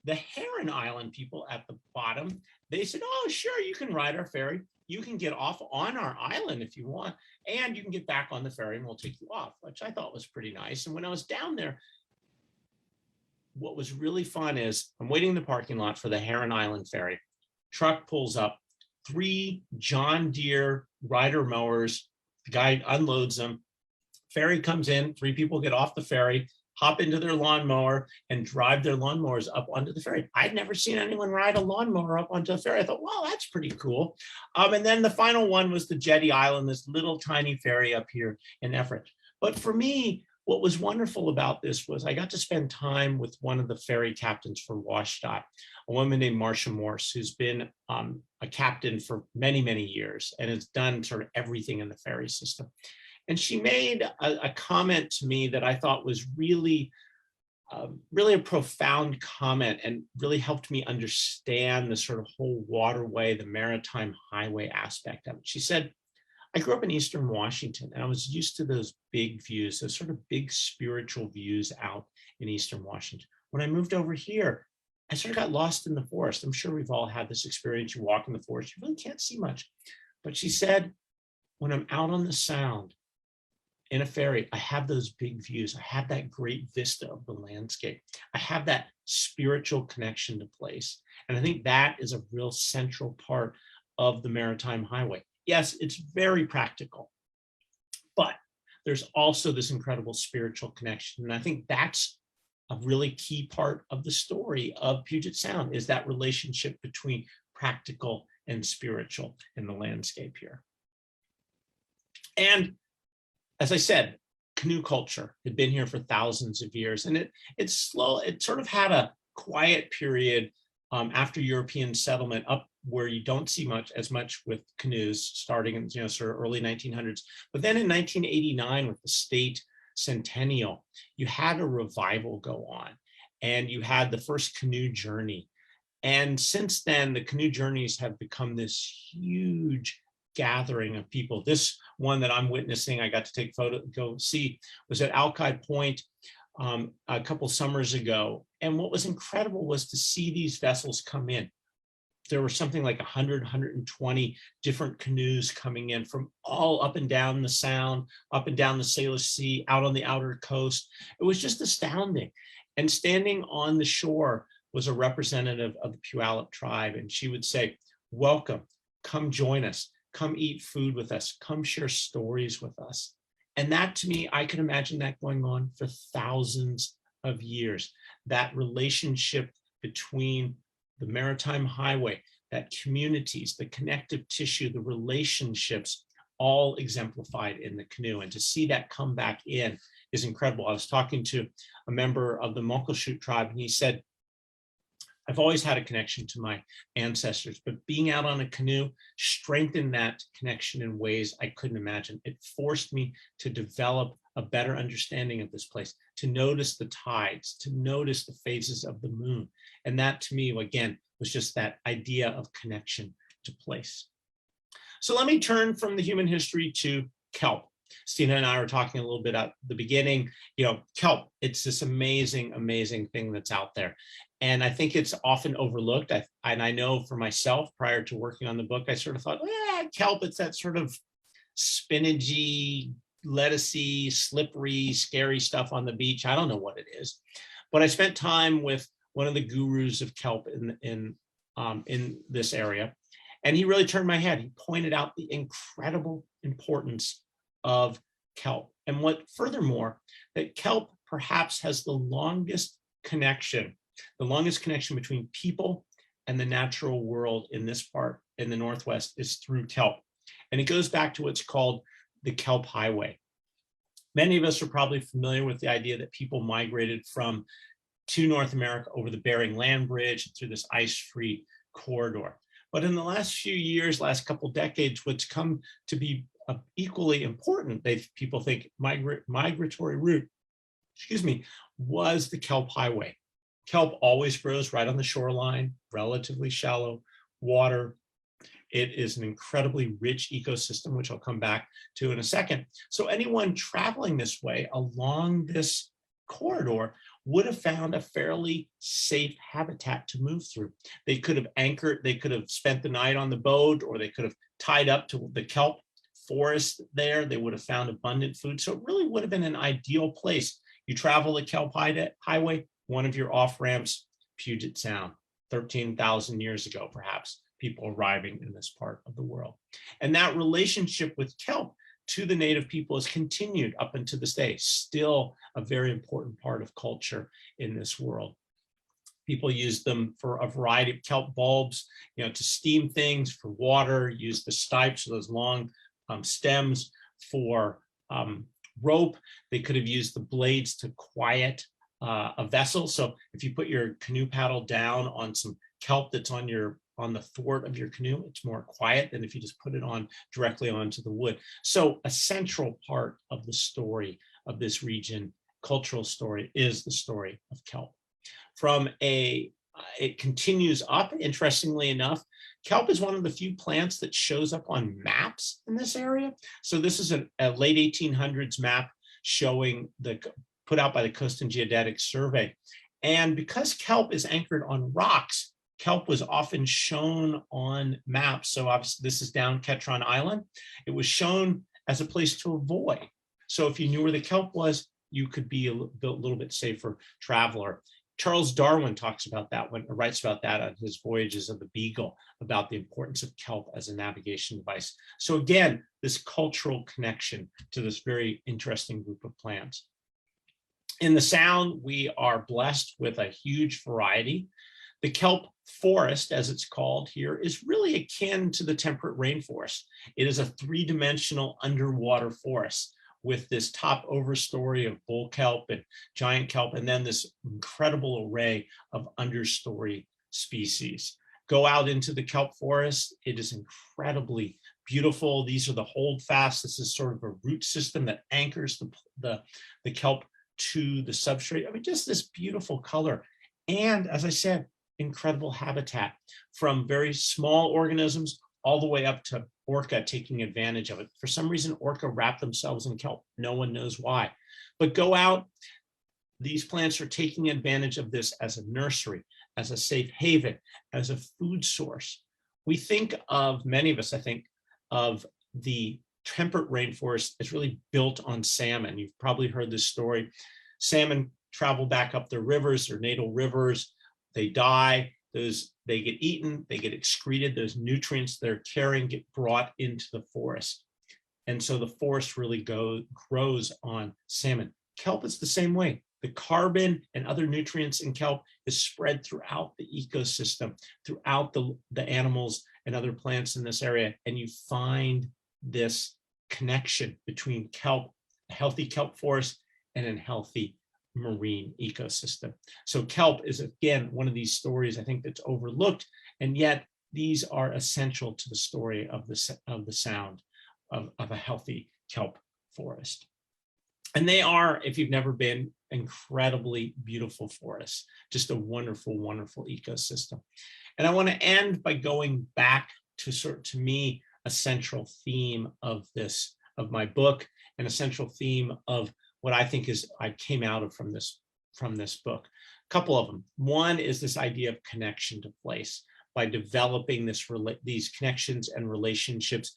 The Heron Island people at the bottom, they said, oh, sure, you can ride our ferry. You can get off on our island if you want, and you can get back on the ferry and we'll take you off, which I thought was pretty nice. And when I was down there, what was really fun is I'm waiting in the parking lot for the Heron Island ferry. Truck pulls up, 3 John Deere rider mowers. The guy unloads them. Ferry comes in, 3 people get off the ferry, hop into their lawnmower and drive their lawnmowers up onto the ferry. I'd never seen anyone ride a lawnmower up onto a ferry. I thought, wow, that's pretty cool. And then the final one was the Jetty Island, this little tiny ferry up here in Everett. But for me, what was wonderful about this was I got to spend time with one of the ferry captains for WashDOT, a woman named Marcia Morse, who's been a captain for many, many years and has done sort of everything in the ferry system. And she made a comment to me that I thought was really a profound comment and really helped me understand the sort of whole waterway, the Maritime highway aspect of it. She said, I grew up in Eastern Washington and I was used to those big views, those sort of big spiritual views out in Eastern Washington. When I moved over here, I sort of got lost in the forest. I'm sure we've all had this experience. You walk in the forest, you really can't see much. But she said, when I'm out on the Sound, in a ferry, I have those big views. I have that great vista of the landscape. I have that spiritual connection to place. And I think that is a real central part of the Maritime Highway. Yes, it's very practical, but there's also this incredible spiritual connection. And I think that's a really key part of the story of Puget Sound, is that relationship between practical and spiritual in the landscape here. And as I said, canoe culture had been here for thousands of years, and it sort of had a quiet period after European settlement up where you don't see as much with canoes starting in sort of early 1900s. But then in 1989 with the state centennial, you had a revival go on, and you had the first canoe journey. And since then, the canoe journeys have become this huge gathering of people. This one that I'm witnessing, I got to go see, was at Alki Point a couple summers ago. And what was incredible was to see these vessels come in. There were something like 100, 120 different canoes coming in from all up and down the Sound, up and down the Salish Sea, out on the outer coast. It was just astounding. And standing on the shore was a representative of the Puyallup tribe. And she would say, welcome, come join us, come eat food with us, come share stories with us. And that, to me, I can imagine that going on for thousands of years. That relationship between the Maritime Highway, that communities, the connective tissue, the relationships, all exemplified in the canoe. And to see that come back in is incredible. I was talking to a member of the Muckleshoot tribe, and he said, I've always had a connection to my ancestors, but being out on a canoe strengthened that connection in ways I couldn't imagine. It forced me to develop a better understanding of this place, to notice the tides, to notice the phases of the moon. And that, to me, again, was just that idea of connection to place. So let me turn from the human history to kelp. Stina and I were talking a little bit at the beginning, kelp, it's this amazing, amazing thing that's out there. And I think it's often overlooked. I know for myself, prior to working on the book, I sort of thought, kelp, it's that sort of spinachy, lettucey, slippery, scary stuff on the beach. I don't know what it is. But I spent time with one of the gurus of kelp in this area. And he really turned my head. He pointed out the incredible importance of kelp. And furthermore, that kelp perhaps has the longest connection between people and the natural world in this part in the Northwest is through kelp. And it goes back to what's called the Kelp Highway. Many of us are probably familiar with the idea that people migrated to North America over the Bering Land Bridge through this ice-free corridor. But in the last few years, last couple decades, what's come to be equally important, people think migratory route, was the Kelp Highway. Kelp always grows right on the shoreline, relatively shallow water. It is an incredibly rich ecosystem, which I'll come back to in a second. So anyone traveling this way along this corridor would have found a fairly safe habitat to move through. They could have anchored, they could have spent the night on the boat, or they could have tied up to the Kelp Forest there. They would have found abundant food. So it really would have been an ideal place. You travel the Kelp Highway, one of your off-ramps, Puget Sound, 13,000 years ago, perhaps, people arriving in this part of the world. And that relationship with kelp to the native people has continued up into this day, still a very important part of culture in this world. People use them for a variety of kelp bulbs, to steam things, for water, use the stipes, those long stems, for rope. They could have used the blades to quiet a vessel. So if you put your canoe paddle down on some kelp that's on the thwart of your canoe, it's more quiet than if you just put it on directly onto the wood. So a central part of the story of this region, cultural story, is the story of kelp. It continues up, interestingly enough. Kelp is one of the few plants that shows up on maps in this area. So this is a late 1800s map put out by the Coast and Geodetic Survey. And because kelp is anchored on rocks, kelp was often shown on maps. So obviously this is down Ketron Island. It was shown as a place to avoid. So if you knew where the kelp was, you could be a little bit safer traveler. Charles Darwin writes about that on his Voyages of the Beagle, about the importance of kelp as a navigation device. So again, this cultural connection to this very interesting group of plants. In the Sound, we are blessed with a huge variety. The Kelp Forest, as it's called here, is really akin to the temperate rainforest. It is a three-dimensional underwater forest with this top overstory of bull kelp and giant kelp, and then this incredible array of understory species. Go out into the kelp forest. It is incredibly beautiful. These are the holdfasts. This is sort of a root system that anchors the kelp to the substrate. I mean, just this beautiful color. And as I said, incredible habitat, from very small organisms all the way up to orca taking advantage of it. For some reason, orca wrap themselves in kelp. No one knows why. But go out. These plants are taking advantage of this as a nursery, as a safe haven, as a food source. We think of, many of us, I think, of the temperate rainforest as really built on salmon. You've probably heard this story. Salmon travel back up their rivers, their natal rivers. They die. They get eaten. They get excreted. Those nutrients they're carrying get brought into the forest. And so the forest really grows on salmon. Kelp is the same way. The carbon and other nutrients in kelp is spread throughout the ecosystem, throughout the animals and other plants in this area. And you find this connection between kelp, a healthy kelp forest, and a healthy marine ecosystem. So kelp is, again, one of these stories I think that's overlooked, and yet these are essential to the story of the sound of a healthy kelp forest. And they are, if you've never been, incredibly beautiful forests, just a wonderful, wonderful ecosystem. And I want to end by going back to to me, a central theme of my book, and a central theme of what I think I came out of from this book. A couple of them. One is this idea of connection to place. By developing these connections and relationships,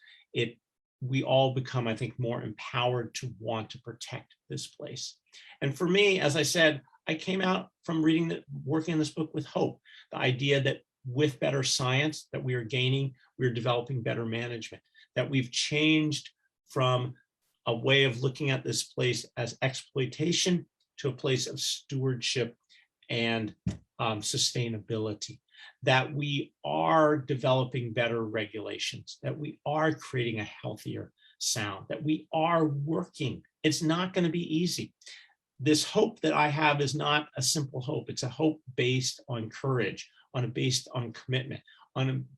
we all become, I think, more empowered to want to protect this place. And for me, as I said, I came out from working on this book with hope. The idea that with better science that we're developing better management, that we've changed from a way of looking at this place as exploitation to a place of stewardship and sustainability, that we are developing better regulations, that we are creating a healthier sound, that we are working. It's not going to be easy. This hope that I have is not a simple hope. It's a hope based on courage, based on commitment,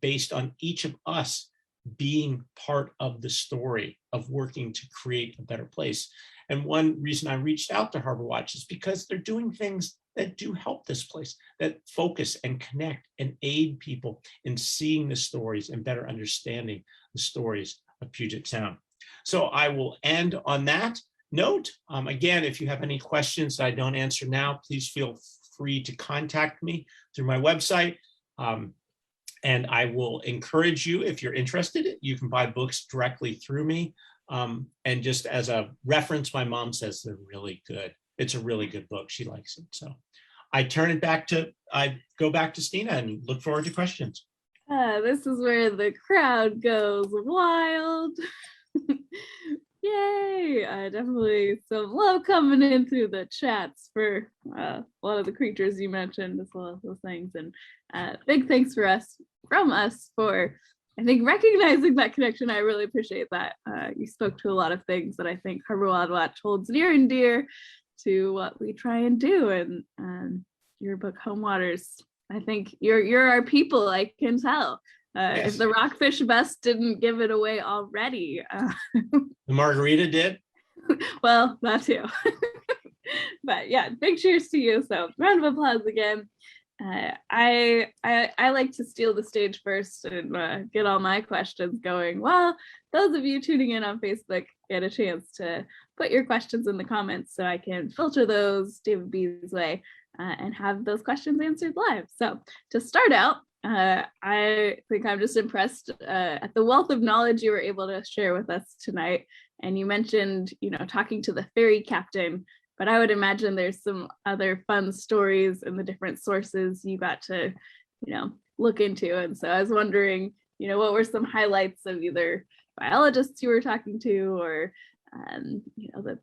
based on each of us being part of the story of working to create a better place. And one reason I reached out to Harbor Watch is because they're doing things that do help this place, that focus and connect and aid people in seeing the stories and better understanding the stories of Puget Sound. So I will end on that note. Again, if you have any questions that I don't answer now, please feel free to contact me through my website. And I will encourage you, if you're interested, you can buy books directly through me. And just as a reference, my mom says they're really good. It's a really good book. She likes it. So I go back to Stina and look forward to questions. This is where the crowd goes wild. Yay! Definitely some love coming in through the chats for a lot of the creatures you mentioned, as well as those things. And big thanks from us for, I think, recognizing that connection. I really appreciate that. You spoke to a lot of things that I think Harbor Watch holds near and dear to what we try and do. And your book, Homewaters, I think you're our people, I can tell. Yes. If the Rockfish Best didn't give it away already. The margarita did? Well, that too. But yeah, big cheers to you. So round of applause again. I like to steal the stage first and get all my questions going. Well, those of you tuning in on Facebook get a chance to put your questions in the comments so I can filter those David B's way and have those questions answered live. So to start out, I think I'm just impressed at the wealth of knowledge you were able to share with us tonight. And you mentioned, talking to the ferry captain, but I would imagine there's some other fun stories in the different sources you got to, look into. And so I was wondering, what were some highlights of either biologists you were talking to or, the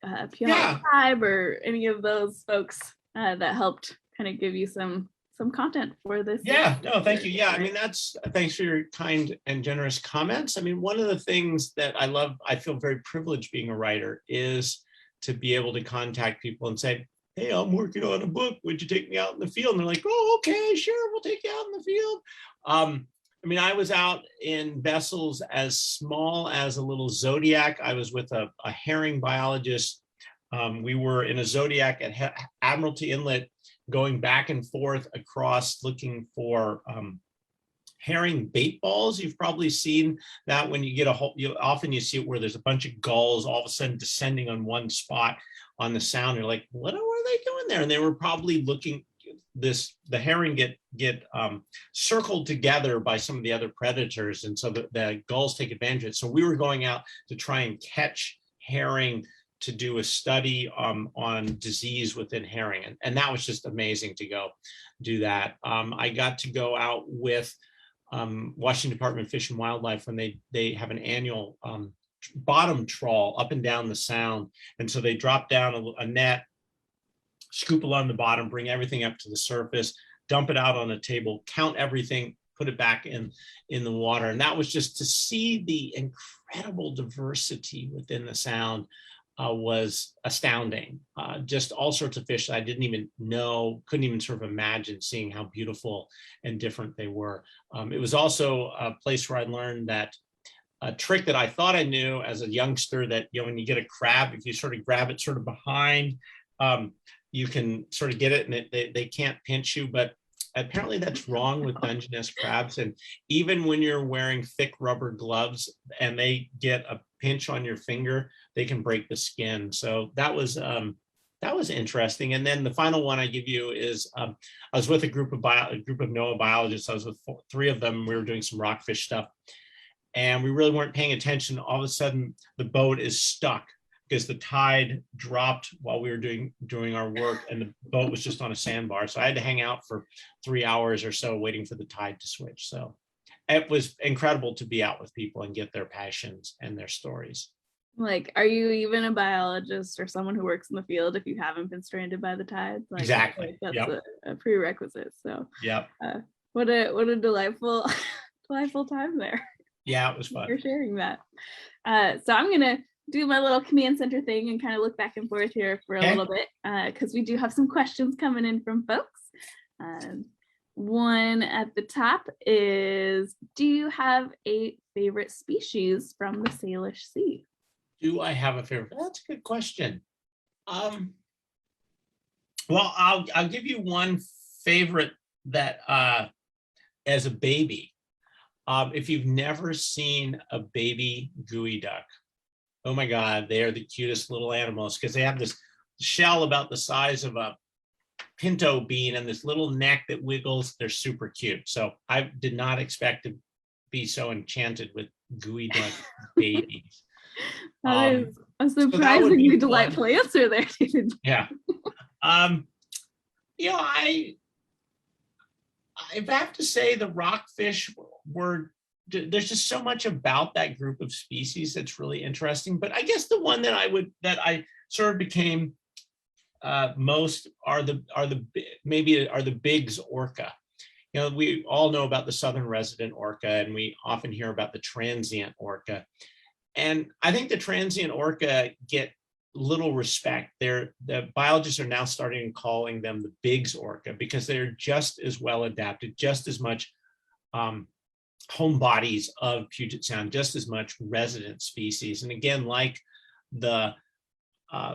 Puyallup tribe or any of those folks that helped kind of give you some some content for this. Yeah, no, thank you. Yeah, I mean, thanks for your kind and generous comments. I mean, one of the things that I love, I feel very privileged being a writer, is to be able to contact people and say, hey, I'm working on a book. Would you take me out in the field? And they're like, oh, okay, sure, we'll take you out in the field. I mean, I was out in vessels as small as a little Zodiac. I was with a herring biologist. We were in a Zodiac at Admiralty Inlet, going back and forth across looking for herring bait balls. You've probably seen that when you get often you see it where there's a bunch of gulls all of a sudden descending on one spot on the sound. You're like, what are they doing there? And they were probably looking, the herring get circled together by some of the other predators, and so the gulls take advantage of it. So we were going out to try and catch herring to do a study on disease within herring, and that was just amazing to go do that. I got to go out with Washington Department of Fish and Wildlife when they have an annual bottom trawl up and down the sound, and so they drop down a net, scoop along the bottom, bring everything up to the surface, dump it out on a table, count everything, put it back in the water. And that was just to see the incredible diversity within the sound was astounding. Just all sorts of fish that I didn't even know, couldn't even sort of imagine seeing how beautiful and different they were. It was also a place where I learned that a trick that I thought I knew as a youngster, that when you get a crab, if you sort of grab it sort of behind, you can sort of get it and they can't pinch you. But apparently that's wrong with Dungeness crabs. And even when you're wearing thick rubber gloves and they get a pinch on your finger, they can break the skin. So that was interesting. And then the final one I give you is I was with a group of NOAA biologists. I was with three of them. We were doing some rockfish stuff, and we really weren't paying attention. All of a sudden, the boat is stuck because the tide dropped while we were doing our work, and the boat was just on a sandbar. So I had to hang out for 3 hours or so waiting for the tide to switch. So it was incredible to be out with people and get their passions and their stories. Like, are you even a biologist or someone who works in the field if you haven't been stranded by the tides? Like, exactly. That's a prerequisite. So yep. What a delightful time there. Yeah, it was fun. For sharing that. So I'm gonna do my little command center thing and kind of look back and forth here for a little bit, because we do have some questions coming in from folks. One at the top is, do you have a favorite species from the Salish Sea? Do I have a favorite? That's a good question. Well, I'll give you one favorite that as a baby. If you've never seen a baby gooey duck, oh my God, they are the cutest little animals, because they have this shell about the size of a pinto bean and this little neck that wiggles. They're super cute. So I did not expect to be so enchanted with gooey duck babies. That is a surprisingly delightful answer there, David. Yeah. I have to say the rockfish there's just so much about that group of species that's really interesting. But I guess the one that I sort of became most are the Biggs orca. We all know about the southern resident orca, and we often hear about the transient orca. And I think the transient orca get little respect. The biologists are now starting calling them the Biggs orca, because they're just as well adapted, just as much home bodies of Puget Sound, just as much resident species. And again, like the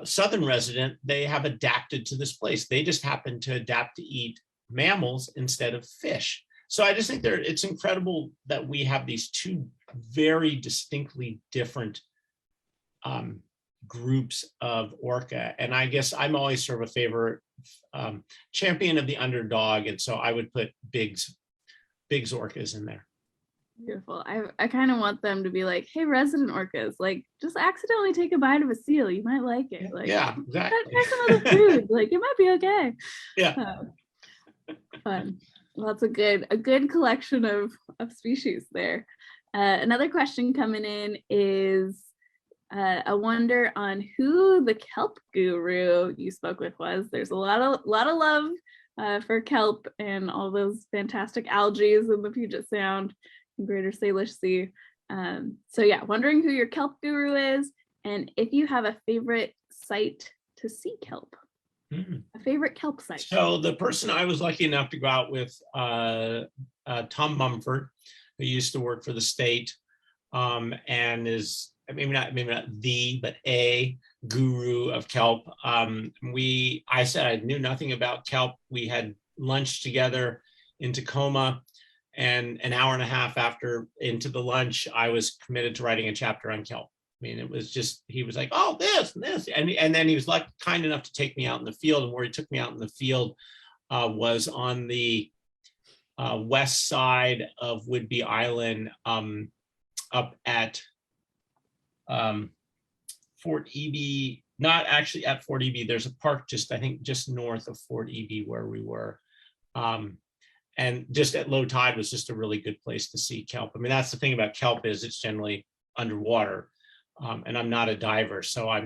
southern resident, they have adapted to this place. They just happen to adapt to eat mammals instead of fish. So I just think it's incredible that we have these two very distinctly different groups of orca. And I guess I'm always sort of a favorite champion of the underdog. And so I would put Biggs orcas in there. Beautiful. I kind of want them to be like, hey, resident orcas, like, just accidentally take a bite of a seal. You might like it. Like, yeah, exactly. Try some of the food. Like, it might be okay. Yeah. Fun. Well, that's a good collection of species there. Another question coming in is a wonder on who the Kelp Guru you spoke with was. There's a lot of love for kelp and all those fantastic algae in the Puget Sound and Greater Salish Sea. So yeah, wondering who your kelp guru is, and if you have a favorite site to see kelp. A favorite kelp site. So the person I was lucky enough to go out with, Tom Mumford, who used to work for the state, and is maybe not the, but a guru of kelp. I said I knew nothing about kelp. We had lunch together in Tacoma, and an hour and a half after into the lunch, I was committed to writing a chapter on kelp. I mean, it was just, he was like, oh, this, and then he was kind enough to take me out in the field. And where he took me out in the field was on the west side of Whidbey Island, up at Fort Eby, not actually at Fort Eby. There's a park I think just north of Fort Eby where we were. And just at low tide was just a really good place to see kelp. I mean, that's the thing about kelp, is it's generally underwater. And I'm not a diver, so I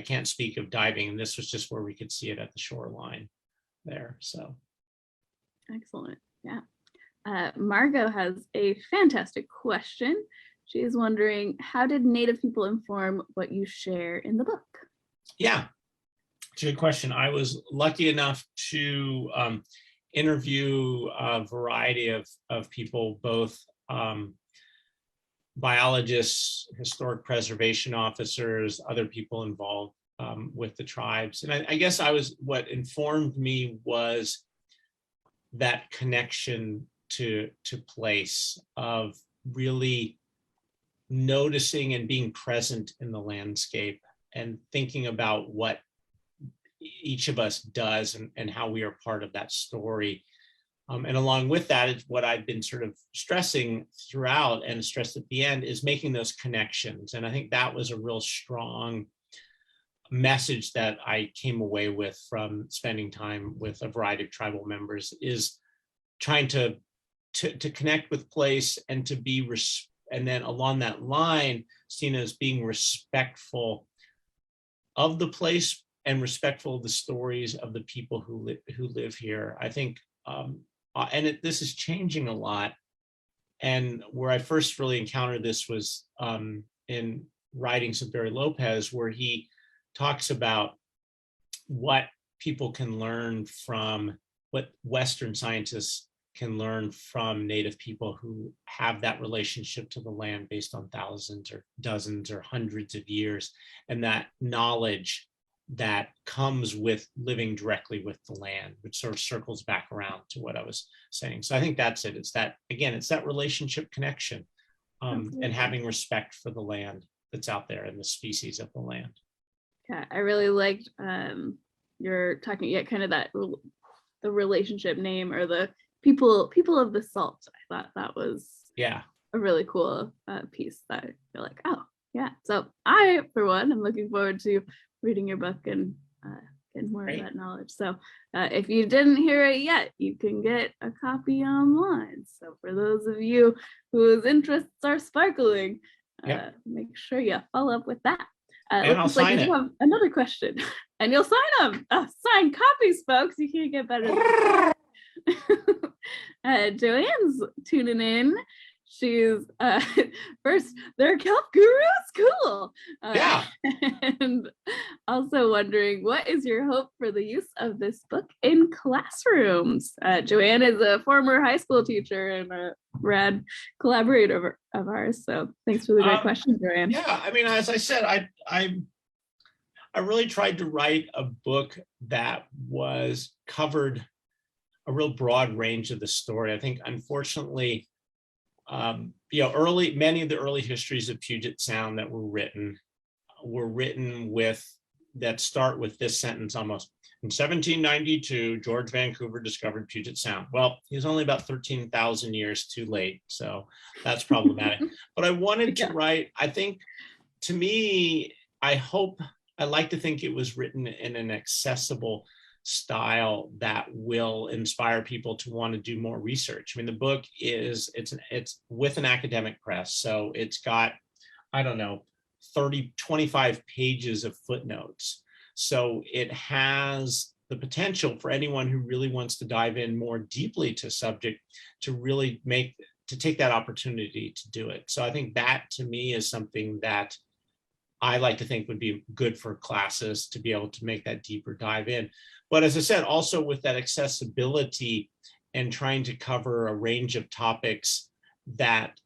can't speak of diving. And this was just where we could see it at the shoreline there. So excellent. Yeah. Margot has a fantastic question. She is wondering, how did Native people inform what you share in the book? Yeah, it's a good question. I was lucky enough to interview a variety of people, both biologists, historic preservation officers, other people involved with the tribes. And I guess what informed me was that connection to place, of really noticing and being present in the landscape and thinking about what each of us does and how we are part of that story. And along with that, it's what I've been sort of stressing throughout and stressed at the end, is making those connections. And I think that was a real strong message that I came away with from spending time with a variety of tribal members, is trying to connect with place and to be, and then along that line, seen as being respectful of the place and respectful of the stories of the people who live here. I think, this is changing a lot. And where I first really encountered this was in writings of Barry Lopez, where he talks about what people can learn from, what Western scientists can learn from Native people who have that relationship to the land based on thousands or dozens or hundreds of years, and that knowledge that comes with living directly with the land, which sort of circles back around to what I was saying. So I think that's it. It's that, again, it's that relationship connection, and having respect for the land that's out there and the species of the land. Yeah, I really liked you're talking kind of that the relationship name, or the people of the salt. I thought that was a really cool piece that you're like, oh yeah. So I, for one, am looking forward to reading your book and getting more of that knowledge. So if you didn't hear it yet, you can get a copy online. So for those of you whose interests are sparkling, make sure you follow up with that. And I'll sign it. Have another question, and you'll sign them. Signed copies, folks. You can't get better than that. Joanne's tuning in. She's first, they're Kelp Gurus, cool. And also wondering, what is your hope for the use of this book in classrooms? Joanne is a former high school teacher and a rad collaborator of ours. So thanks for the great question, Joanne. Yeah, I mean, as I said, I really tried to write a book that covered a real broad range of the story. I think, unfortunately, many of the early histories of Puget Sound that were written that start with this sentence almost. In 1792, George Vancouver discovered Puget Sound. Well, he's only about 13,000 years too late, so that's problematic. But I wanted to write, I think, to me, I like to think it was written in an accessible style that will inspire people to want to do more research. I mean, the book it's with an academic press, so it's got, 25 pages of footnotes. So it has the potential for anyone who really wants to dive in more deeply to a subject to really take that opportunity to do it. So I think that to me is something that I like to think would be good for classes to be able to make that deeper dive in. But as I said, also with that accessibility and trying to cover a range of topics that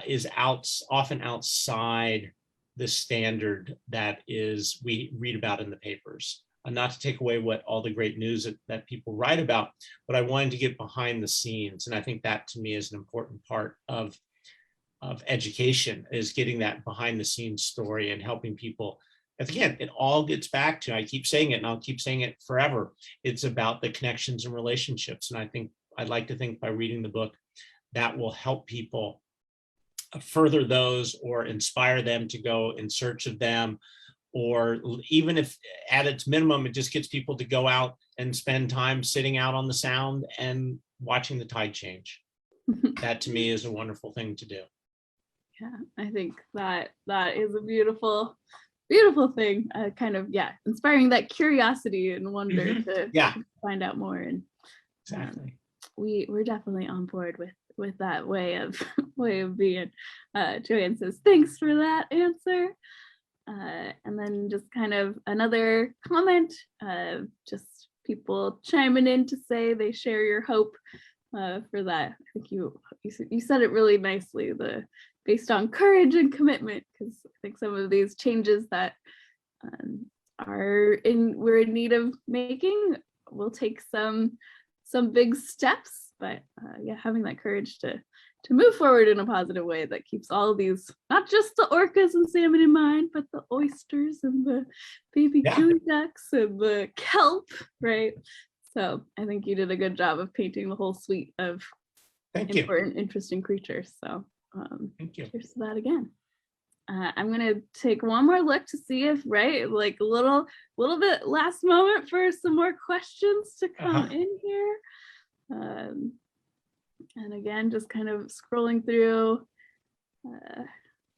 is often outside the standard that we read about in the papers. Not to take away what all the great news that people write about, but I wanted to get behind the scenes. And I think that to me is an important part of education, is getting that behind the scenes story and helping people. And again, it all gets back to, I keep saying it and I'll keep saying it forever, it's about the connections and relationships. And I think I'd like to think by reading the book that will help people further those or inspire them to go in search of them, or even if at its minimum, it just gets people to go out and spend time sitting out on the Sound and watching the tide change. That to me is a wonderful thing to do. Yeah, I think that is a beautiful, beautiful thing. Kind of, inspiring that curiosity and wonder to find out more. And exactly, we're definitely on board with that way of being. Joanne says, thanks for that answer. And then just kind of another comment, just people chiming in to say they share your hope for that. I think you said it really nicely, based on courage and commitment, because I think some of these changes that we're in need of making will take some big steps, but having that courage to move forward in a positive way that keeps all of these, not just the orcas and salmon in mind, but the oysters and the baby gooey ducks and the kelp, right? So I think you did a good job of painting the whole suite of important, interesting creatures. So thank you. Cheers to that again. I'm gonna take one more look to see if, like a little bit last moment for some more questions to come in here. And again, just kind of scrolling through.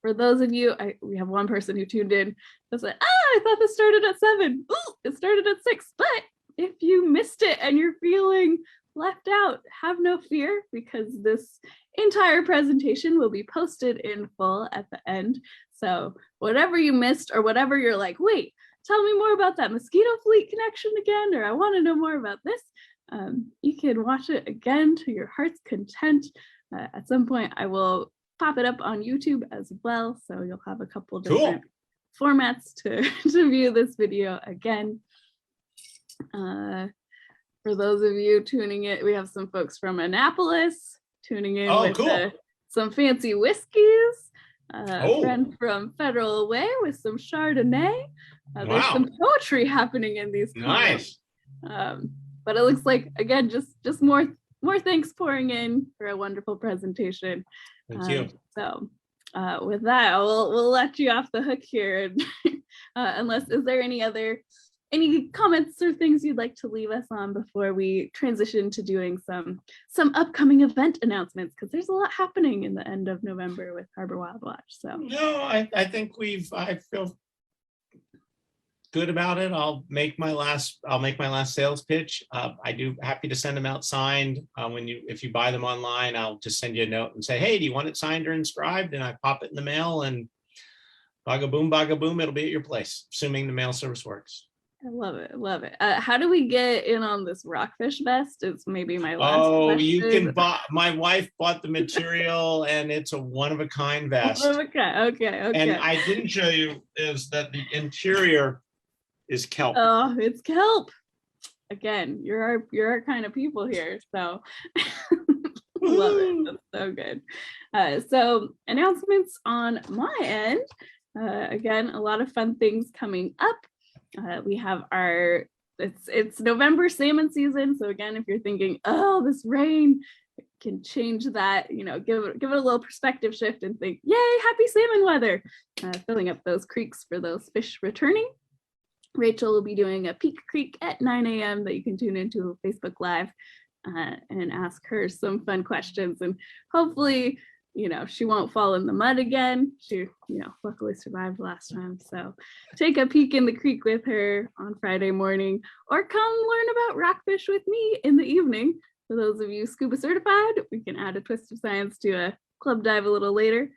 For those of you, we have one person who tuned in that's like, I thought this started at 7. Ooh, it started at 6. But if you missed it and you're feeling left out, have no fear, because this entire presentation will be posted in full at the end. So whatever you missed, or whatever you're like, wait, tell me more about that mosquito fleet connection again, or I want to know more about this, you can watch it again to your heart's content. At some point, I will pop it up on YouTube as well, so you'll have a couple different formats to view this video again. For those of you tuning in, we have some folks from Annapolis tuning in with some fancy whiskeys. A friend from Federal Way with some Chardonnay. There's some poetry happening in these comments. Nice. But it looks like, again, just more thanks pouring in for a wonderful presentation. Thank you. So with that, we'll let you off the hook here. Unless, is there any comments or things you'd like to leave us on before we transition to doing some upcoming event announcements? Because there's a lot happening in the end of November with Harbor Wild Watch. So no, I think I feel good about it. I'll make my last sales pitch. I do happy to send them out signed. If you buy them online, I'll just send you a note and say, hey, do you want it signed or inscribed? And I pop it in the mail, and baga boom, it'll be at your place, assuming the mail service works. I love it. How do we get in on this Rockfish vest? It's maybe my last question. You can buy. My wife bought the material, and it's a one-of-a-kind vest. Okay. And I didn't show you is that the interior is kelp. Oh, it's kelp. Again, you're our kind of people here, so love it. That's so good. So announcements on my end. Again, a lot of fun things coming up. We have it's November salmon season. So again, if you're thinking, oh, this rain can change that, give it a little perspective shift and think, yay, happy salmon weather. Filling up those creeks for those fish returning. Rachel will be doing a peak creek at 9 a.m. that you can tune into Facebook Live and ask her some fun questions. And hopefully, she won't fall in the mud again. She, luckily survived last time. So take a peek in the creek with her on Friday morning, or come learn about rockfish with me in the evening. For those of you scuba certified, we can add a twist of science to a club dive a little later.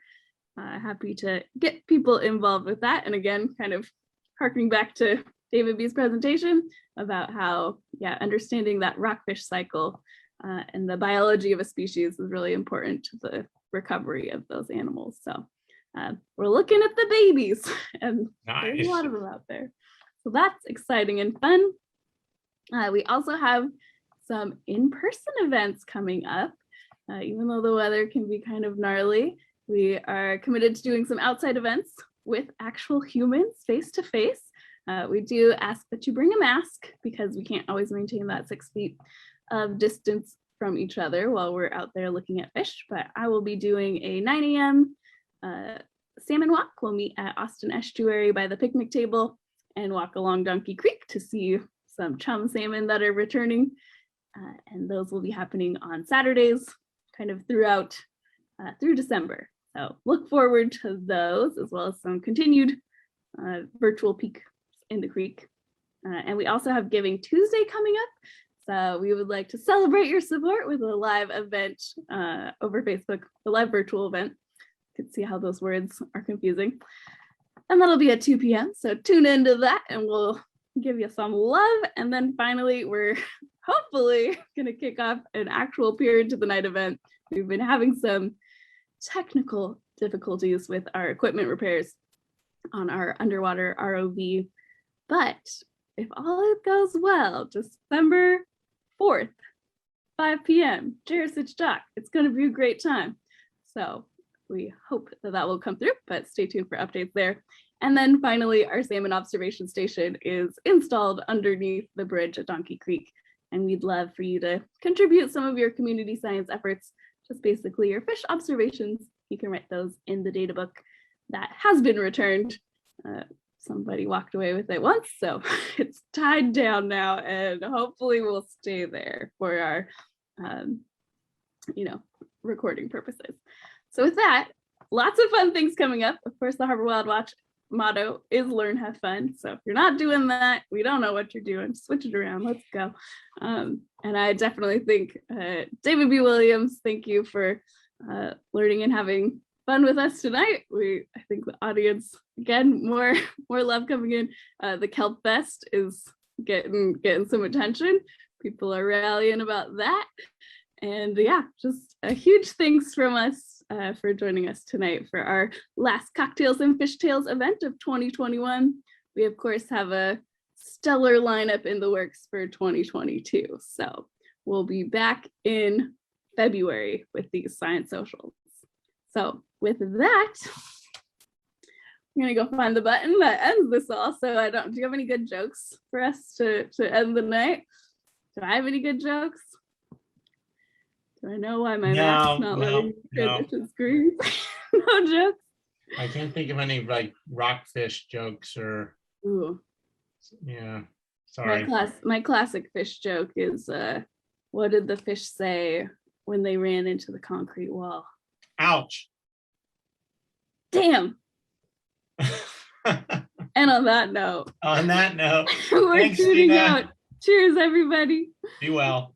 Happy to get people involved with that. And again, kind of harking back to David B's presentation about how, understanding that rockfish cycle and the biology of a species is really important to the recovery of those animals. So we're looking at the babies, and there's a lot of them out there. So that's exciting and fun. We also have some in-person events coming up. Even though the weather can be kind of gnarly, we are committed to doing some outside events with actual humans face to face. We do ask that you bring a mask because we can't always maintain that 6 feet of distance from each other while we're out there looking at fish. But I will be doing a 9 a.m. Salmon walk. We'll meet at Austin Estuary by the picnic table and walk along Donkey Creek to see some chum salmon that are returning. And those will be happening on Saturdays, kind of throughout through December. So look forward to those, as well as some continued virtual peek in the creek. And we also have Giving Tuesday coming up. So we would like to celebrate your support with a live event over Facebook, a live virtual event. You can see how those words are confusing. And that'll be at 2 p.m. So tune into that and we'll give you some love. And then finally, we're hopefully going to kick off an actual Period to the Night event. We've been having some technical difficulties with our equipment repairs on our underwater ROV. But if all goes well, December 4th, 5 p.m., Jared's Dock. It's going to be a great time. So we hope that will come through, but stay tuned for updates there. And then finally, our salmon observation station is installed underneath the bridge at Donkey Creek. And we'd love for you to contribute some of your community science efforts, just basically your fish observations. You can write those in the data book that has been returned. Somebody walked away with it once, so it's tied down now, and hopefully we'll stay there for our, recording purposes. So with that, lots of fun things coming up. Of course, the Harbor Wild Watch motto is learn, have fun. So if you're not doing that, we don't know what you're doing. Switch it around. Let's go. And I definitely think David B. Williams, thank you for learning and having fun with us tonight. I think the audience, again, more love coming in. The Kelp Fest is getting some attention. People are rallying about that. And just a huge thanks from us for joining us tonight for our last Cocktails and Fishtales event of 2021. We, of course, have a stellar lineup in the works for 2022. So we'll be back in February with these science socials. So with that, I'm gonna go find the button that ends this all. So do you have any good jokes for us to end the night? Do I have any good jokes? Do I know why my mask's not letting me finish the screen? No jokes? I can't think of any like rockfish jokes or. Ooh. Yeah, sorry. My classic fish joke is, what did the fish say when they ran into the concrete wall? Ouch. Damn. And on that note. We're Thanks, tuning out. Cheers, everybody. Be well.